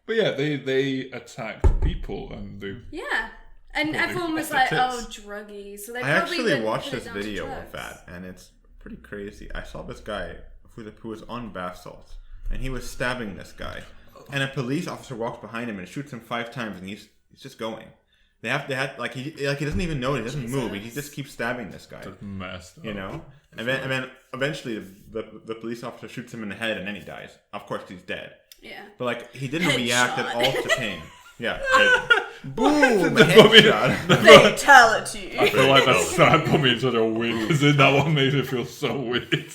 But yeah, they attacked people and they. Yeah. And everyone was like, "Oh, druggies." So they I probably actually watched this video of that, and it's pretty crazy. I saw this guy who was on bath salts, and he was stabbing this guy, and a police officer walks behind him and shoots him 5 times, and he's just going. They had like he doesn't even know it. He doesn't move. He just keeps stabbing this guy. That's messed up. You know, and then eventually the police officer shoots him in the head, and then he dies. Of course, he's dead. Yeah. But like he didn't react at all to pain. Yeah. Boom! Headshot. Fatality. I feel like that put me in such a weird position. That one made me feel so weird.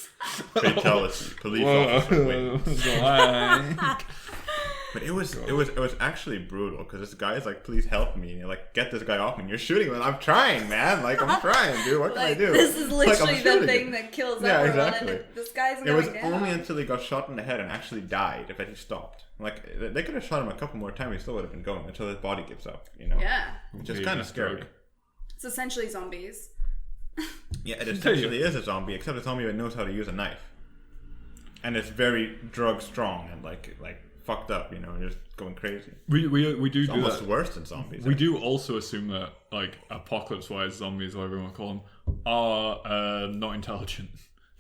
Fatality. Police officer wins. But it was actually brutal because this guy is like, please help me. And you're like, get this guy off me. And you're shooting him. And I'm trying, man. Like, I'm trying, dude. What can I do? This is literally the thing that kills everyone. Exactly. And this guy's going It was down. only until he got shot in the head and actually died that he stopped. Like, they could have shot him a couple more times. He still would have been going until his body gives up, you know? Yeah. Which is kind of scary. It's essentially zombies. Yeah, it essentially is a zombie, except a zombie that knows how to use a knife. And it's very drug strong and like fucked up, you know, just going crazy. We do it's do almost that. Worse than zombies. We do also assume that like apocalypse-wise zombies, whatever you want to call them, are not intelligent.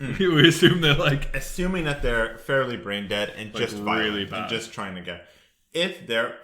We assume they're like assuming that they're fairly brain dead and just violent, really bad, and just trying to get. If they're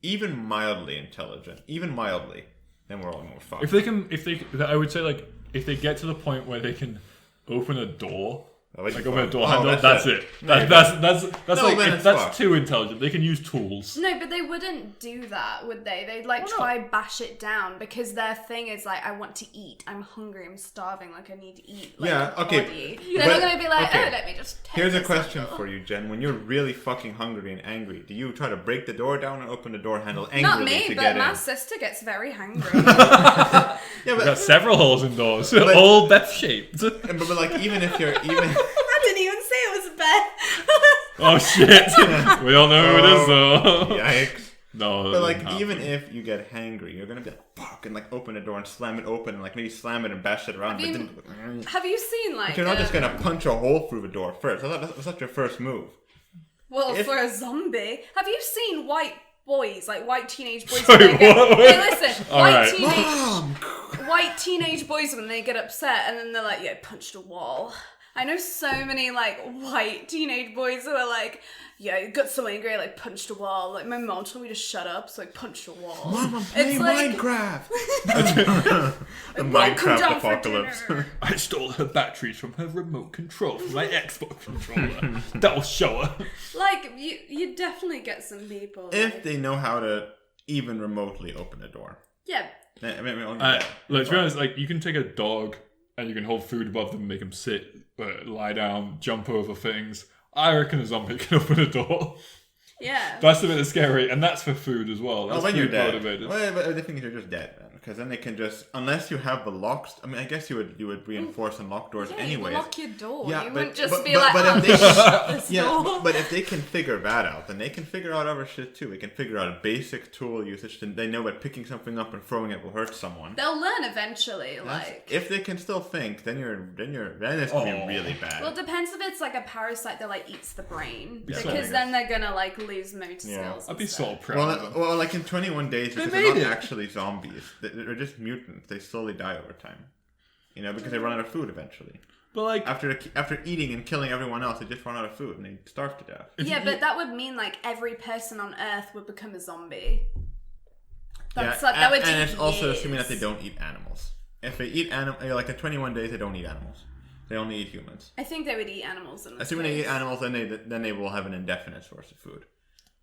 even mildly intelligent, then we're all more fucked. I would say like if they get to the point where they can open a door. Open a door handle. That's it. That's too intelligent. They can use tools. No, but they wouldn't do that, would they? They'd like try bash it down because their thing is like, I want to eat. I'm hungry. I'm starving. Like I need to eat. Like, yeah. Okay. Body. They're not gonna be like, oh, let me just. Here's a question for you, Jen. When you're really fucking hungry and angry, do you try to break the door down and open the door handle angrily Not me, to but get my in? sister gets very hungry. Yeah, but got several holes in doors, all Beth shaped. But like even if you're I didn't even say it was Beth. Oh shit! We all know who it is though. Yikes! No, but like even if you get hangry, you're gonna be like fuck and like open the door and slam it open and like maybe slam it and bash it around. Have you seen like? But you're not just gonna punch a hole through the door first. That's not your first move. Well, for a zombie, have you seen white boys, like white teenage boys? Sorry, when they get, hey, listen, white teenage boys when they get upset and then they're like, yeah, punched a wall. I know so many like white teenage boys who are like, yeah, got so angry, I like punched a wall. Like my mom told me to shut up, so I punched a wall. Mama, play Minecraft. The Won't come Minecraft down for apocalypse. dinner. I stole her batteries from her remote control from my Xbox controller. That'll show her. Like you definitely get some people. If like, they know how to even remotely open a door. yeah. I mean, Let's be honest, like, you can take a dog and you can hold food above them, make them sit, lie down, jump over things. I reckon a zombie can open a door. Yeah. That's a bit of scary, and that's for food as well. That's when you're food dead. motivated. Well, but the thing is, you're just dead, man. Because then they can just, unless you have the locks. I mean, I guess you would reinforce and lock doors Yeah, anyways. you lock your door. Yeah, you but- wouldn't just but- be but- like, but oh, if they- shut this Yeah, door. but if they can figure that out, then they can figure out other shit too. They can figure out a basic tool usage. They know that picking something up and throwing it will hurt someone. They'll learn eventually. Like, If they can still think, then it's gonna be really bad. well, it depends if it's like a parasite that like eats the brain, Yeah. because So- then they're gonna like lose motor Yeah. skills. I'd be and so stuff. proud of them. Well, like in 21 days, because They they're made not it. actually zombies. They're just mutants. They slowly die over time. You know, because they run out of food eventually. But, like, After eating and killing everyone else, they just run out of food and they starve to death. Yeah, but that would mean like every person on Earth would become a zombie. That's Yeah, like, that would and take it's also years. assuming that they don't eat animals. If they eat like in 21 days, they don't eat animals. They only eat humans. I think they would eat animals in this Assuming they case. eat animals, then they will have an indefinite source of food.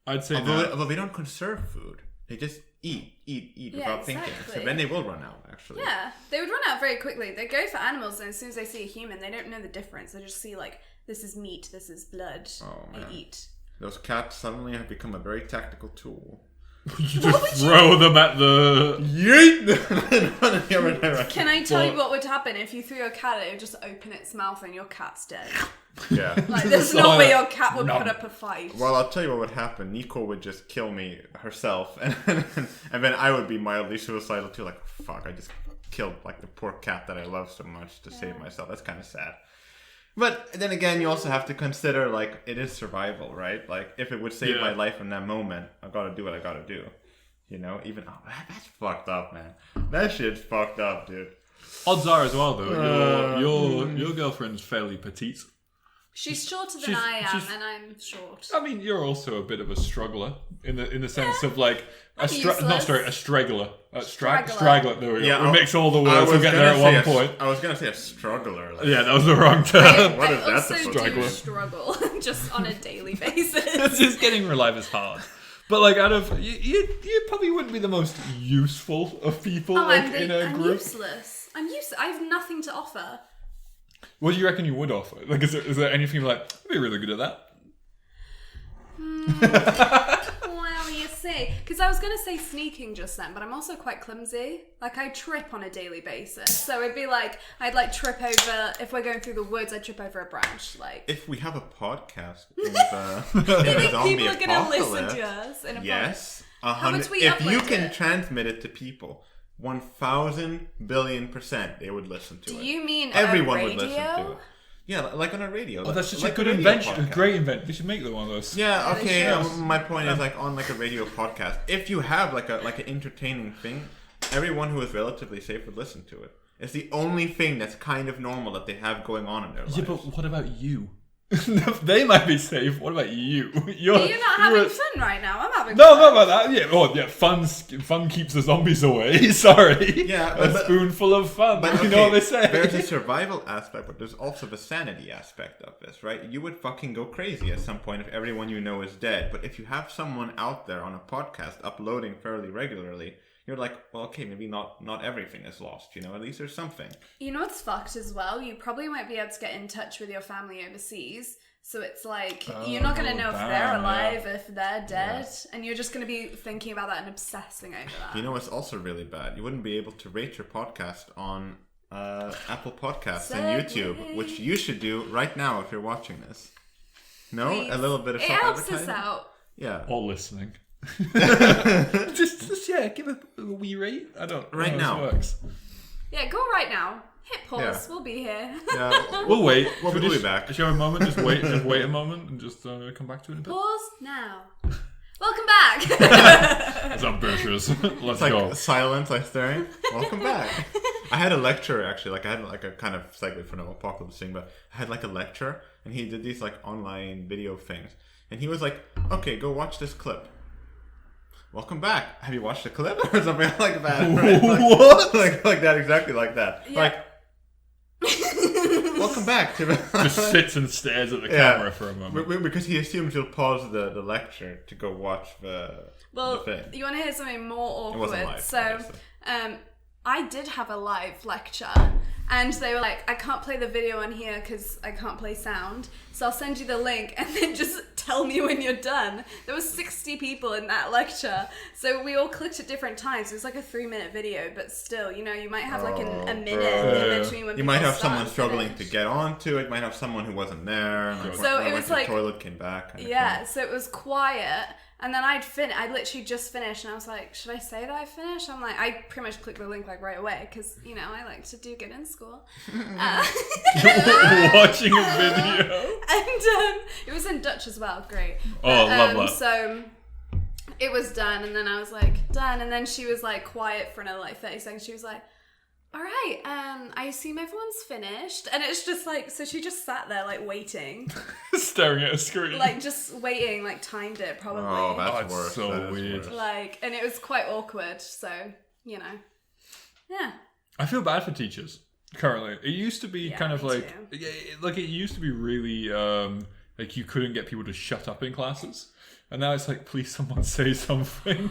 I'd say Although they don't conserve food, they just eat Yeah, without thinking. So exactly. then they will run out. Actually. Yeah, they would run out very quickly. They go for animals, and as soon as they see a human, they don't know the difference. They just see like, this is meat, this is blood. Oh, I man. eat. Those cats suddenly have become a very tactical tool. you just throw them at the... Yeet! Run in the other direction. Can I tell you Well- what would happen if you threw a cat? It would just open its mouth and your cat's dead. Yeah. Like, there's no way your cat would Nom. put up a fight. Well, I'll tell you what would happen. Nico would just kill me herself, and then I would be mildly suicidal too. Like, fuck, I just killed like the poor cat that I love so much to save myself. That's kind of sad. But then again, you also have to consider like it is survival, right? Like if it would save Yeah. my life in that moment, I gotta do what I gotta do. You know, even that's fucked up, man. That shit's fucked up, dude. Odds are as well, though, your girlfriend's fairly petite. She's shorter than She's- I am, she's- and I'm short. I mean, you're also a bit of a struggler in the sense of like not useless. a straggler, Straggler. straggler. There we go. Yeah, we mix all the I words. We'll was get gonna there at say one point. I was gonna say a struggler. Like, Yeah, that was the wrong term. What I is that also supposed do to be? struggle just on a daily basis. It's just getting real life is hard. But like, out of you probably wouldn't be the most useful of people like in a I'm group. useless. I'm useless. I have nothing to offer. What do you reckon you would offer? Like, is there anything like I'd be really good at that? Well, you see, because I was going to say sneaking just then, but I'm also quite clumsy. Like, I trip on a daily basis. So it'd be like, I'd like trip over, if we're going through the woods, I'd trip over a branch. Like, if we have a podcast with you a think zombie people are going to listen apocalypse, to us? In a yes, would we if you upload can it? transmit it to people, 1,000 billion% they would listen to Do it. you mean Everyone a would listen to radio? it. Yeah, like on a radio. Oh, that's such like a good radio invention, a podcast. great invention. We should make one of those. Yeah, they okay. should. My point is like on like a radio podcast. If you have like an entertaining thing, everyone who is relatively safe would listen to it. It's the only thing that's kind of normal that they have going on in their lives. Yeah, but what about you? They might be safe. What about you? You're Are you not having fun right now? I'm having No, fun. not about that. Yeah, oh, yeah. Fun keeps the zombies away. Sorry. Yeah, a but- spoonful of fun. But You know what they say. There's a survival aspect, but there's also the sanity aspect of this, right? You would fucking go crazy at some point if everyone you know is dead. But if you have someone out there on a podcast uploading fairly regularly, you're like, well, okay, maybe not everything is lost, you know? At least there's something. You know what's fucked as well? You probably won't be able to get in touch with your family overseas. So it's like, you're not going to know if they're damn, alive, if they're dead. And you're just going to be thinking about that and obsessing over that. You know what's also really bad? You wouldn't be able to rate your podcast on Apple Podcasts and YouTube, which you should do right now if you're watching this. No? Please. A little bit of It helps us self-advertising? out. Yeah. Or listening. just yeah, give a wee rate. I don't Right know how now. this works. Yeah, go right now. Hit pause. Yeah. We'll be here. Yeah. We'll wait. We'll Should we be just- back. Shall we have a moment? Just wait a moment and just come back to it in a bit. Pause now. Welcome back. That's ambitious. Let's It's like go. silence, like staring. Welcome back. I had a lecture actually, like I had like a kind of segue for no apocalypse thing, but I had like a lecture, and he did these like online video things, and he was like, "Okay, go watch this clip. Welcome back. Have you watched the clip?" or something like that. Right? Like, What? Like that, exactly like that. Yeah. Like, welcome back to Just sits and stares at the camera for a moment. because he assumes you'll pause the lecture to go watch the thing. You want to hear something more It wasn't awkward? live, So, obviously. I did have a live lecture, and they were like, I can't play the video on here because I can't play sound, so I'll send you the link and then just tell me when you're done. There was 60 people in that lecture, so we all clicked at different times. It was like a 3-minute video, but still, you know, you might have like a minute in between when You might people have start someone and struggling finish. to get onto it. You might have someone who wasn't there. Like, So went it was to the like- toilet, came back. Kind of Yeah, thing. so it was quiet, and then I'd literally just finished, and I was like, should I say that I finished? I'm like, I pretty much clicked the link like right away, because, you know, I like to do good in school. Watching a video. And it was in Dutch as well, great. Oh, love that. So it was done, and then I was like, done, and then she was like quiet for another like 30 seconds. She was like, all right, I assume everyone's finished. And it's just like, so she just sat there like waiting, Staring at a screen. like just waiting, like timed it probably. Oh, that's it's worse. so That is weird. worse. Like, and it was quite awkward, so, you know. Yeah. I feel bad for teachers currently. It used to be Yeah, kind of me like, too. like it used to be really like you couldn't get people to shut up in classes, and now it's like, please, someone say something.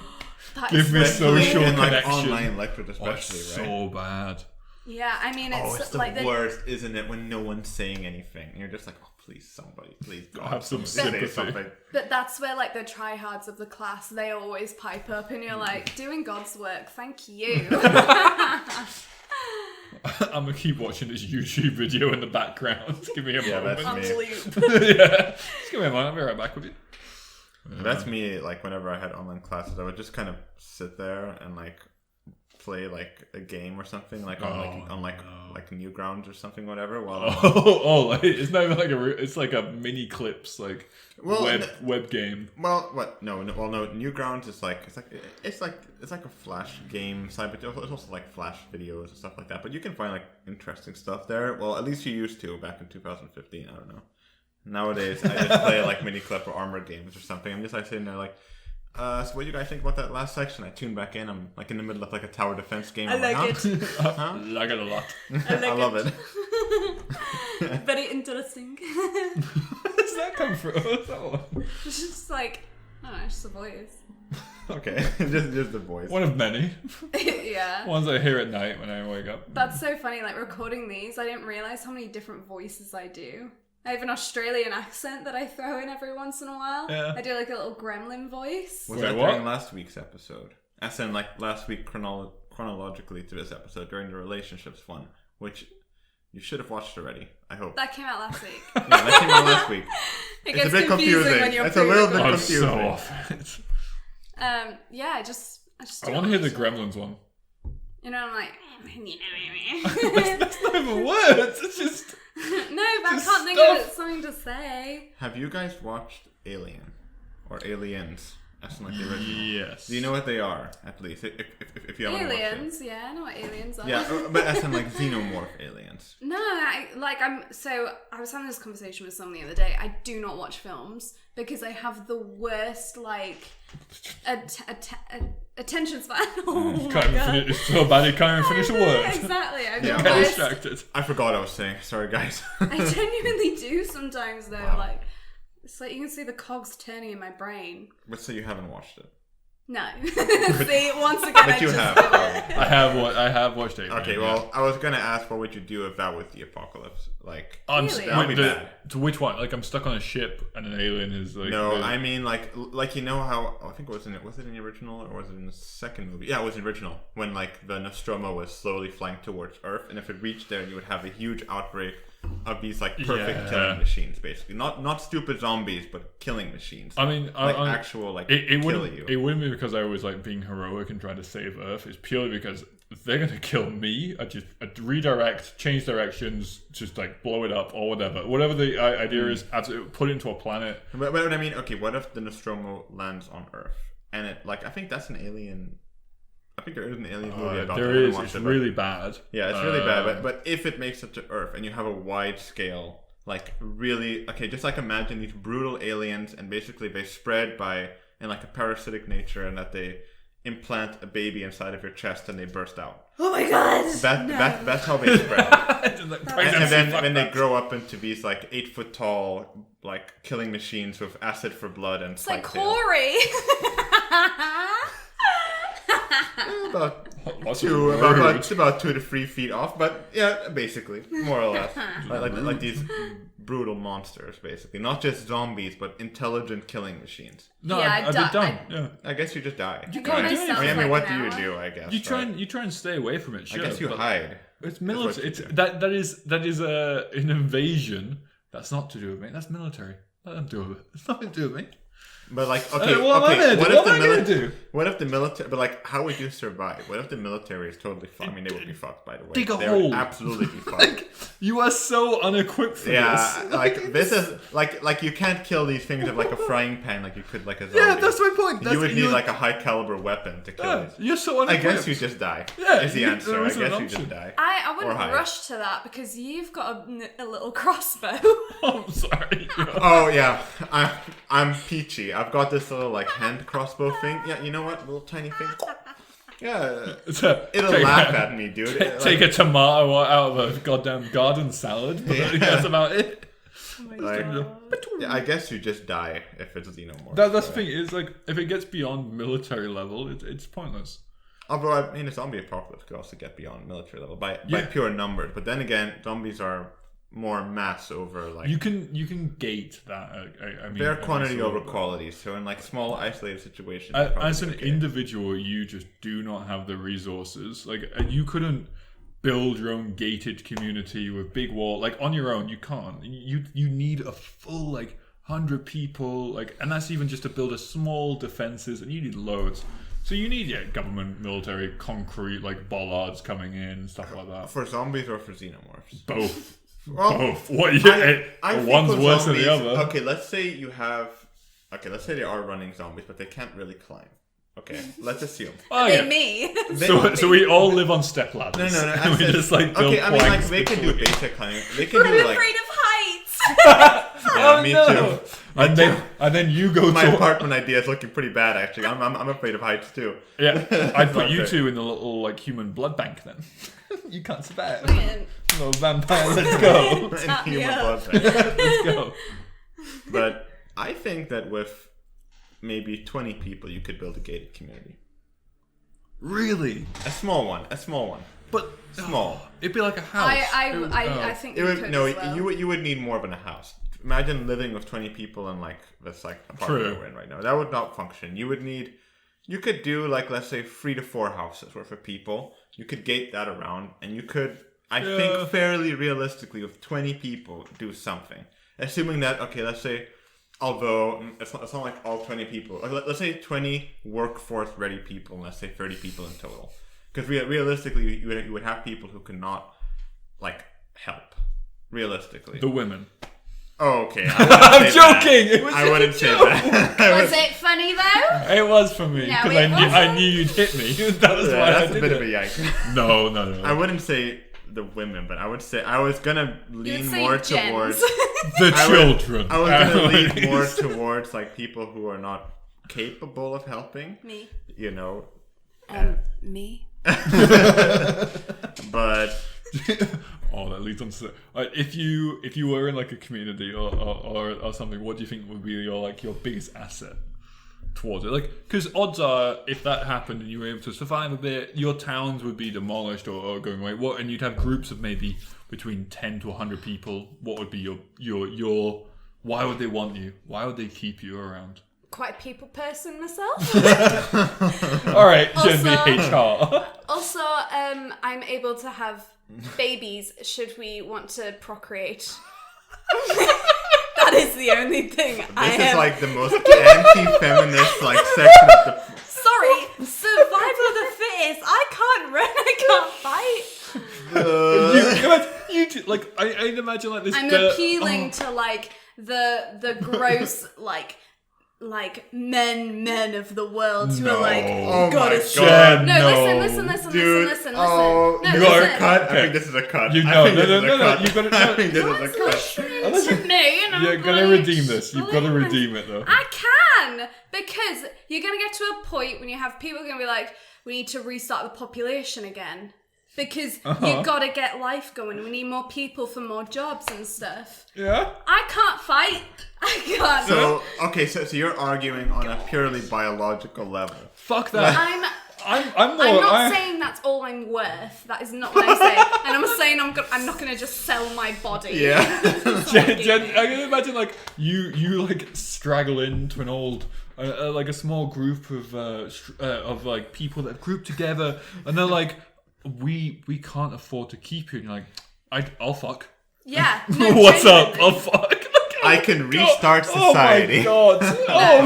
That Give is me a Especially social in like connection. online lectures, Oh, it's especially, right? so bad. Yeah, I mean, it's, Oh, it's the like worst, isn't it? When no one's saying anything, and you're just like, "Oh, please, somebody, please, God, Have some somebody say sympathy. something." But that's where, like, the tryhards of the class, they always pipe up, and you're like, doing God's work, thank you. I'm gonna keep watching this YouTube video in the background. Give me a moment. that's On me. loop. Yeah, just give me a moment. I'll be right back with you. That's me. Like whenever I had online classes, I would just kind of sit there and like play like a game or something, like on like Newgrounds or something, whatever. While Like it's not even like it's like a mini clips like web game. well, what? No. Well, no. Newgrounds is like it's like a flash game side, but it's also like flash videos and stuff like that. But you can find like interesting stuff there. Well, at least you used to back in 2015. I don't know. Nowadays, I just play like mini clip or armor games or something. I'm just like sitting there like, so what do you guys think about that last section? I tune back in. I'm like in the middle of like a tower defense game. I I'm like huh? it. Huh? Like it a lot. I love it. Very interesting. Where does that come from? What's that one? It's just like, I don't know, it's just a voice. Okay, just the voice. One of many. Yeah. Ones I hear at night when I wake up. That's so funny, like recording these, I didn't realise how many different voices I do. I have an Australian accent that I throw in every once in a while. Yeah. I do like a little gremlin voice. Was Wait, that what? during last week's episode? As in, like last week chronologically to this episode during the relationships one, which you should have watched already. I hope. That came out last week. Yeah, that came out last week. It It's gets a bit confusing confusing. when you're It's a little bit I'm confusing. so off it. Yeah, I just I want to hear the Gremlins one. You know, I'm like, That's not even words. It's just. no, but I Just can't think stop. of something to say. Have you guys watched Alien or Aliens? As in like the original. Yes. Do you know what they are? At least if you haven't Aliens, yeah, I know what aliens are. watched it. Yeah, but as in like xenomorph aliens. No, I was having this conversation with someone the other day. I do not watch films because I have the worst attention span. Oh my Can't even God. finish, it's so bad you can't even finish a word. Exactly. I'm Yeah. the Get worst. distracted. I forgot what I was saying. Sorry, guys. I genuinely do sometimes though. Wow. Like it's like you can see the cogs turning in my brain. But so you haven't watched it. No. See, once again, But I you just have. did it. I have watched it. Okay, well, I was gonna ask, what would you do if that was the apocalypse? Like, Really? That'd be bad. To which one? Like I'm stuck on a ship and an alien is like. no, the- I mean like you know how I think was it in the original or was it in the second movie? Yeah, it was in the original when like the Nostromo was slowly flying towards Earth, and if it reached there, you would have a huge outbreak of these like perfect Yeah. killing machines, basically. Not stupid zombies, but killing machines. I mean, like I, actual like it kill wouldn't. you. It wouldn't be because I was like being heroic and trying to save Earth. It's purely because they're gonna kill me. I'd redirect, change directions, just like blow it up or whatever. Whatever the idea is, absolutely put it into a planet. But I mean, okay, what if the Nostromo lands on Earth and it like I think that's an alien I think there is an alien movie about there it. is. It's really bad. Yeah, it's really bad. But if it makes it to Earth and you have a wide scale, like really, okay, just like imagine these brutal aliens, and basically they spread in like a parasitic nature, and that they implant a baby inside of your chest and they burst out. Oh my god! That's how they spread. and then they grow up into these like 8 foot tall like killing machines with acid for blood and it's like Corey. about 2 to 3 feet off, but yeah, basically, more or less, like these brutal monsters, basically, not just zombies, but intelligent killing machines. No, I'd be done. Yeah, I guess you just die. You can't do anything. I mean, what do you do? I guess you try and stay away from it. Sure, I guess you hide. It's military. That is an invasion. That's not to do with me. That's military. Let them do it. It's nothing to do with me. But like, what if the military? But like, how would you survive? What if the military is totally fucked? I mean, they would be fucked. By the way, dig a they hole. would absolutely be fucked. You are so unequipped for this. Yeah, like this is like you can't kill these things with like a frying pan like you could like a zombie. Yeah, that's my point. You would need like a high caliber weapon to kill it. You're so unequipped. I guess you just die. Yeah, is the answer. I guess you just die. I wouldn't rush to that because you've got a little crossbow. Oh, I'm sorry. Oh yeah, I'm peachy. I've got this little like hand crossbow thing. Yeah, you know what? Little tiny thing. Yeah, it'll laugh at me, dude. Take a tomato out of a goddamn garden salad. That's about it. Oh my God. Yeah, I guess you just die if it's xenomorph. That's the thing. Is like if it gets beyond military level, it's pointless. Although I mean, a zombie apocalypse could also get beyond military level by pure numbers. But then again, zombies are more mass over like you can gate that. I mean, they're quantity over quality. So in like small isolated situations, as an individual, you just do not have the resources. Like you couldn't build your own gated community with big wall. Like on your own, you can't. You need a full like 100 people. Like, and that's even just to build a small defenses, and you need loads. So you need government, military, concrete like bollards coming in, stuff like that. For zombies or for xenomorphs? Both. Well, both. What? I one's worse zombies, than the other. Okay, let's say they are running zombies, but they can't really climb. Okay, let's assume. Me. So we all live on step ladders. No. We just like build okay, I mean, like they can do basic climbing. They can do like. Afraid of heights. Yeah, me too. And then you go. My apartment idea is looking pretty bad, actually. I'm afraid of heights too. Yeah, I'd put you two in the little like human blood bank then. You can't survive. Little vampire, let's go. Let's go. But I think that with maybe 20 people, you could build a gated community. Really? A small one. But small. It'd be like a house. I think it would, could no, as well. you would need more than a house. Imagine living with 20 people in like this like apartment we're in right now. That would not function. You could do like, let's say 3 to 4 houses worth of people. You could gate that around, and you could, I think, fairly realistically with 20 people do something. Assuming that, okay, let's say, although it's not like all 20 people. Let's say 20 workforce ready people, and let's say 30 people in total. Because realistically, you would have people who could not like help. Realistically, the women. Oh, okay. I'm joking. I wouldn't say that. Was it funny though? It was for me because I knew you'd hit me. That was why that's I did a bit of a yikes. No. I wouldn't say the women, but I would say I was gonna lean more towards the children. I was gonna lean more towards like people who are not capable of helping. Me. You know. Me. But. Oh, that leads on to if you were in like a community or something, what do you think would be your biggest asset towards it? Like, because odds are, if that happened and you were able to survive a bit, your towns would be demolished or going away. What, and you'd have groups of maybe between 10 to 100 people. What would be your? Why would they want you? Why would they keep you around? Quite a people person myself. All right, Gen B HR. Also, I'm able to have babies should we want to procreate. That is the only thing This is like the most anti-feminist like section of the. Sorry, survival of the fittest. I can't run. I can't fight. You like I'd imagine like this. I'm appealing to like the gross like like men of the world who No. are like, Oh gotta my shoot. God. No, listen, Dude, listen. oh, No, you listen. are a cut. I think this is a cut. You I know, think no, this is a no, cut. you've got to. I think this No is a one's cut. listening to me, and I'm You're gonna like, redeem this. You've got to please. redeem it, though. I can, because you're gonna get to a point when you have people gonna be like, we need to restart the population again. Because you gotta get life going. We need more people for more jobs and stuff. Yeah. I can't fight. I can't. So you're arguing on a purely biological level. Fuck that. I'm more. I'm not saying that's all I'm worth. That is not what I'm saying. And I'm saying I'm not gonna just sell my body. Yeah. I can imagine like you like straggle into an old. Like a small group of like people that group together, and they're like, we can't afford to keep you. And you're like, I'll fuck. Yeah. No, What's up? genuinely. I'll fuck. I can restart society. Oh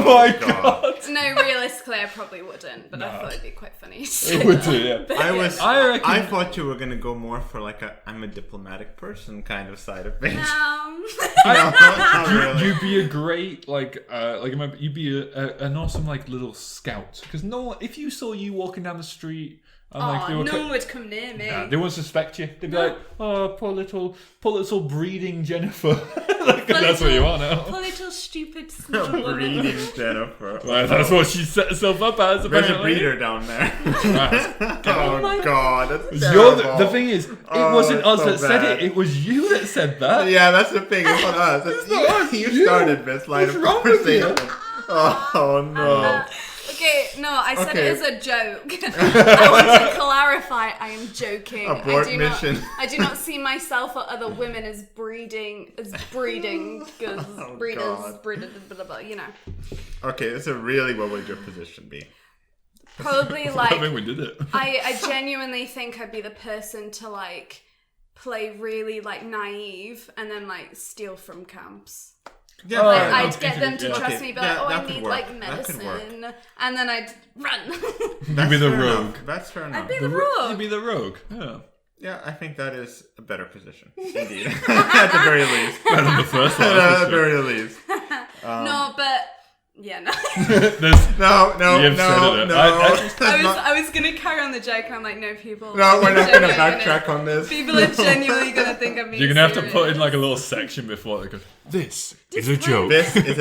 my god. No, realistically, I probably wouldn't, but I thought it'd be quite funny. It would do, yeah. I thought you were gonna go more for like I'm a diplomatic person kind of side of things. No. Not really. You'd be a great you'd be an awesome like little scout, because if you saw you walking down the street and like they were no one would come near me. they won't suspect you. They'd be like, oh, poor little breeding Jennifer. Like, that's what you are now. Poor little stupid small woman. Breeding Jennifer. Well, that's what she set herself up as. There's a Apparently. breeder down there. Oh Oh god, that's You're terrible. the thing is, it wasn't it's us so that said bad. it. It was you that said that. Yeah, that's the thing. It's not us. It's not us, you you. started this line What's of wrong with you? conversation. Oh no. Okay, no, I said Okay. it as a joke. I want to clarify, I am joking. Abort mission. I do not see myself or other women as breeding, because Oh, breeders, God. blah, blah, blah, you know. Okay, so really, what would your position be? Probably I like, think we did it. I genuinely think I'd be the person to like play really like naive and then like steal from camps. Yeah, Like, fair I'd enough. get them to Yeah. trust Okay, me, but yeah, like, that I could need work. like That could work. medicine, and then I'd run. That's be the fair rogue. enough. That's fair enough. I'd be the rogue. You'd be the rogue. Yeah. Yeah, I think that is a better position. Indeed. At the very least. Better than the first one. At that's the for sure. very least. No, but yeah, no. There's- No, You've said it. no. I- I was gonna carry on the joke, and I'm like, no, people. No, we're not gonna genuinely backtrack on this. People are genuinely gonna think I'm being You're gonna have to serious. put in like a little section before they go. This is a joke. This is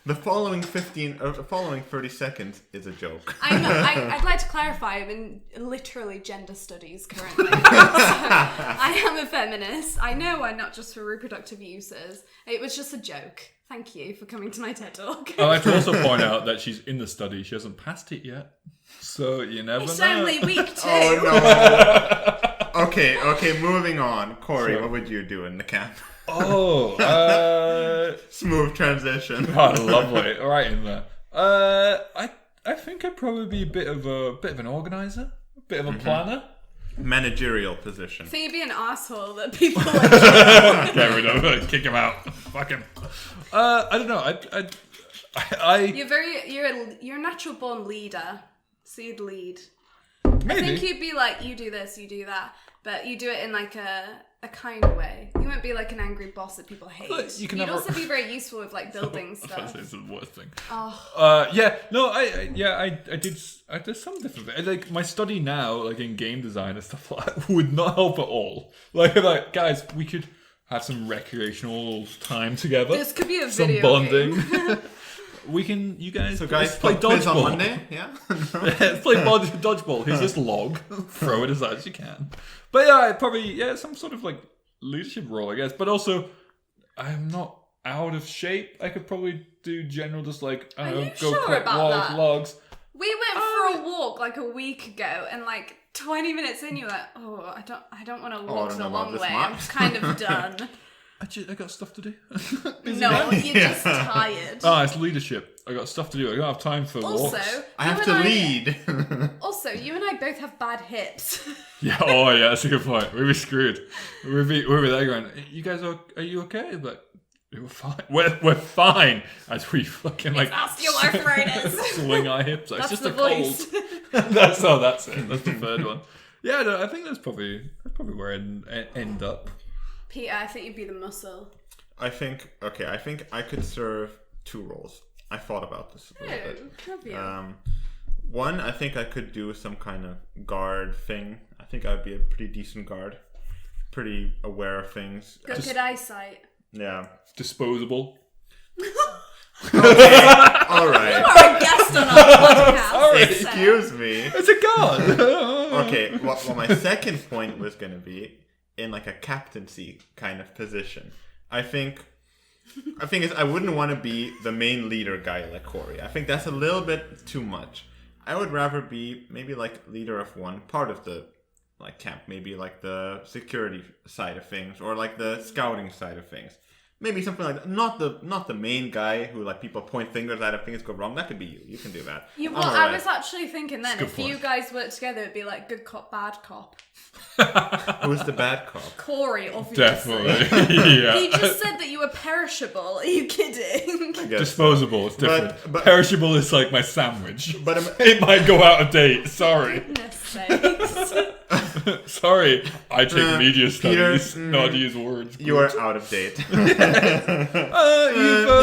the following 30 seconds is a joke. I'd like to clarify, I'm in literally gender studies currently. So, I am a feminist. I know I'm not just for reproductive uses. It was just a joke. Thank you for coming to my TED Talk. I like to also point out that she's in the study. She hasn't passed it yet, so you never It's know. only week 2. Oh no. Okay, moving on. Corey, Sure. what would you do in the camp? Smooth transition. Oh, lovely. Right in there. I think I'd probably be a bit of an organizer, a bit of a planner. Managerial position. I think you'd be an asshole that people like. Get rid of him, kick him out, fuck him. I don't know. You're a natural born leader, so you'd lead. Maybe. I think you'd be like, you do this, you do that, but you do it in like a kind way. You wouldn't be like an angry boss that people hate. But you can You'd have also be very useful with like building I was stuff. it's the worst thing. Oh. I did some different like my study now, like in game design and stuff like that, would not help at all. Like guys, we could have some recreational time together. This could be a some video bonding. game. you guys, So guys, let's play quiz on dodgeball. Monday, yeah? Let's play dodgeball. Here's this log. Throw it as hard as you can. But yeah, probably some sort of like leadership role, I guess. But also, I'm not out of shape. I could probably do general, just like I Are don't know, you go sure collect about that? logs. We went for a walk like a week ago, and like 20 minutes in, you were like, "Oh, I don't want to walk don't the know about long this way. map." I'm kind of done." I got stuff to do. No, you're just tired. It's leadership. I got stuff to do. I don't have time for Also, walks. I have to lead. Also, you and I both have bad hips. Yeah. Oh yeah, that's a good point. We'd be screwed. We'd be there going. You guys are you okay? But we're fine. We're fine. As we fucking like osteoarthritis. swing our hips. It's That's just the a voice. cold. That's it. That's the third one. Yeah, no, I think that's probably where I end up. Peter, I think you'd be the muscle. I think I could serve two roles. I thought about this a little bit. Have you? One, I think I could do some kind of guard thing. I think I'd be a pretty decent guard. Pretty aware of things. Got good eyesight. Yeah. Disposable. Okay, alright. You are a guest on our podcast. Sorry. Excuse me. It's a god. Okay, well, my second point was going to be in like a captaincy kind of position. I think I wouldn't want to be the main leader guy like Corey. I think that's a little bit too much. I would rather be maybe like leader of one part of the like camp, maybe like the security side of things or like the scouting side of things. Maybe something like that. Not the main guy who like people point fingers at if things go wrong. That could be you. You can do that. I was actually thinking then if point. you guys worked together, it'd be like good cop, bad cop. Who's the bad cop? Corey, obviously. Definitely. Yeah. He just said that you were perishable. Are you kidding? Disposable. It's different. But- Perishable is like my sandwich. But it might go out of date. Sorry. Goodness sakes. Sorry. I take media Peter, studies. Not to use words. you are out of date. You've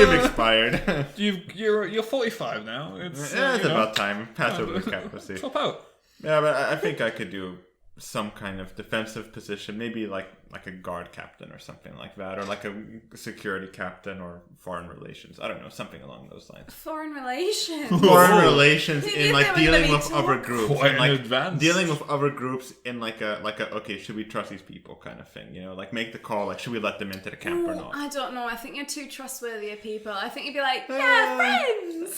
You've expired. You're 45 now. It's About time. Pass over the captaincy. Top out. Yeah, but I think I could do some kind of defensive position, maybe like a guard captain or something like that, or like a security captain or foreign relations. I don't know, something along those lines. Foreign relations. Foreign relations You in like think dealing we with talk? other groups, Quite and, like advanced. dealing with other groups in like a okay, should we trust these people kind of thing? You know, like make the call, like should we let them into the camp or Ooh, not? I don't know. I think you're too trustworthy of people. I think you'd be like, yeah, friends.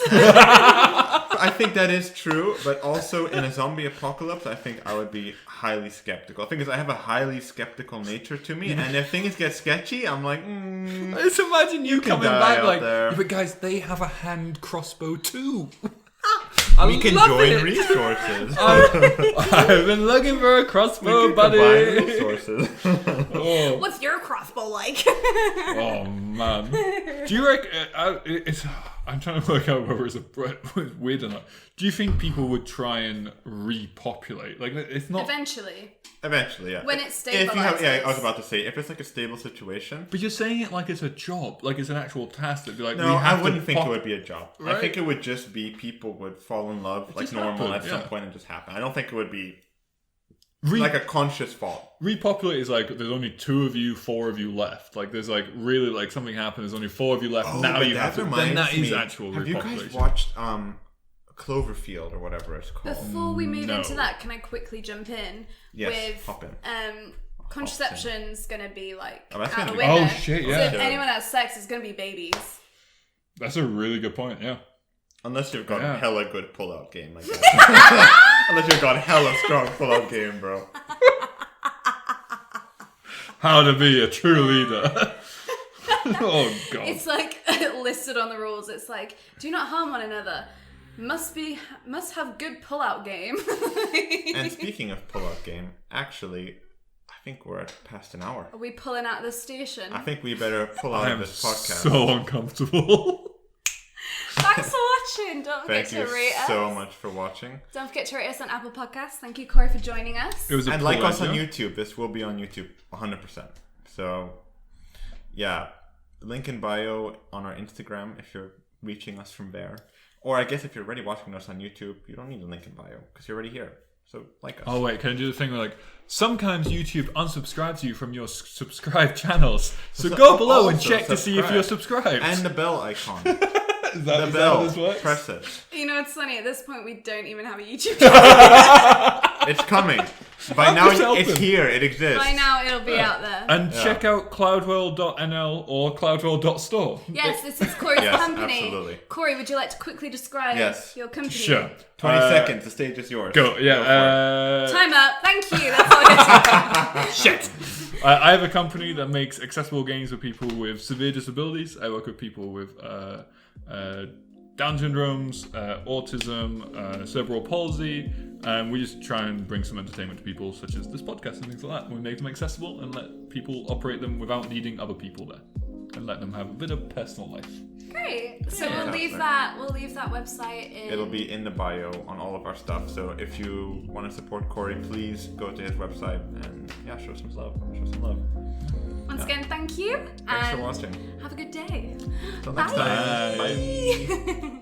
I think that is true, but also in a zombie apocalypse, I think I would be highly skeptical. I think I have a highly skeptical nature to me, and if things get sketchy, I'm like, Just imagine you can coming die back out like, there. "Yeah, but guys, they have a hand crossbow too. we can love join it. resources. I've been looking for a crossbow, we can combine buddy. resources. Oh. What's your crossbow like? Oh man, do you reckon? I'm trying to work out whether it's weird or not. Do you think people would try and repopulate? Like, it's not. Eventually, yeah. When it's If you have, stabilizes. I was about to say, if it's like a stable situation. But you're saying it like it's a job, like it's an actual task. That'd be like, No, we have I wouldn't to think it would be a job. Right? I think it would just be people would fall in love like just normal happen, at some yeah. point and just happen. I don't think it would be like a conscious thought. Repopulate is like there's only 2 of you, 4 of you left. Like there's like really like something happened. There's only 4 of you left. Now but you have to. Then that is actual Have you repopulation. guys watched Cloverfield or whatever it's called? Before we move No. into that, can I quickly jump in Yes, with hop in. contraception's gonna be like Oh, that's out the gonna be- window. Oh, shit, So yeah. if anyone has sex, it's gonna be babies. That's a really good point. Yeah. Unless you've got Yeah. hella good pull-out game like that. Unless you've got hella strong pull-out game, bro. How to be a true leader. Oh god. It's like listed on the rules. It's like, do not harm one another. Must have good pull-out game. And speaking of pull-out game, actually, I think we're at past an hour. Are we pulling out the station? I think we better pull out I of am this podcast. so uncomfortable. Thanks for watching. Don't forget Thank to you rate us. so much for watching. Don't forget to rate us on Apple Podcasts. Thank you, Corey, for joining us. It was a And like us on pleasure. YouTube. This will be on YouTube 100%. So, yeah. Link in bio on our Instagram if you're reaching us from there. Or I guess if you're already watching us on YouTube, you don't need a link in bio because you're already here. So, like us. Oh wait, can I do the thing where like sometimes YouTube unsubscribes you from your subscribed channels? So go below and also check to see if you're subscribed. And the bell icon. is that, The is that bell. how this works? Press it. You know, it's funny. At this point, we don't even have a YouTube channel. It's coming. By I'm now, just it's helping. here. It exists. By now, it'll be out there. And check out cloudwhale.nl or cloudwhale.store. Yes, this is Corey's Yes, company. absolutely. Corey, would you like to quickly describe Yes. your company? Sure. 20 seconds. The stage is yours. Go. Yeah. Time up. Thank you. That's all I get to Shit. I have a company that makes accessible games for people with severe disabilities. I work with people with Down syndromes, autism, cerebral palsy, and we just try and bring some entertainment to people, such as this podcast and things like that. We make them accessible and let people operate them without needing other people there, and let them have a bit of personal life. Great. So Yeah. we'll leave that website in. It'll be in the bio on all of our stuff. So if you want to support Corey, please go to his website and yeah, yeah, show some love. Show some love. Once again, thank you. Thanks for and watching. Have a good day. Till next time. Bye. Bye.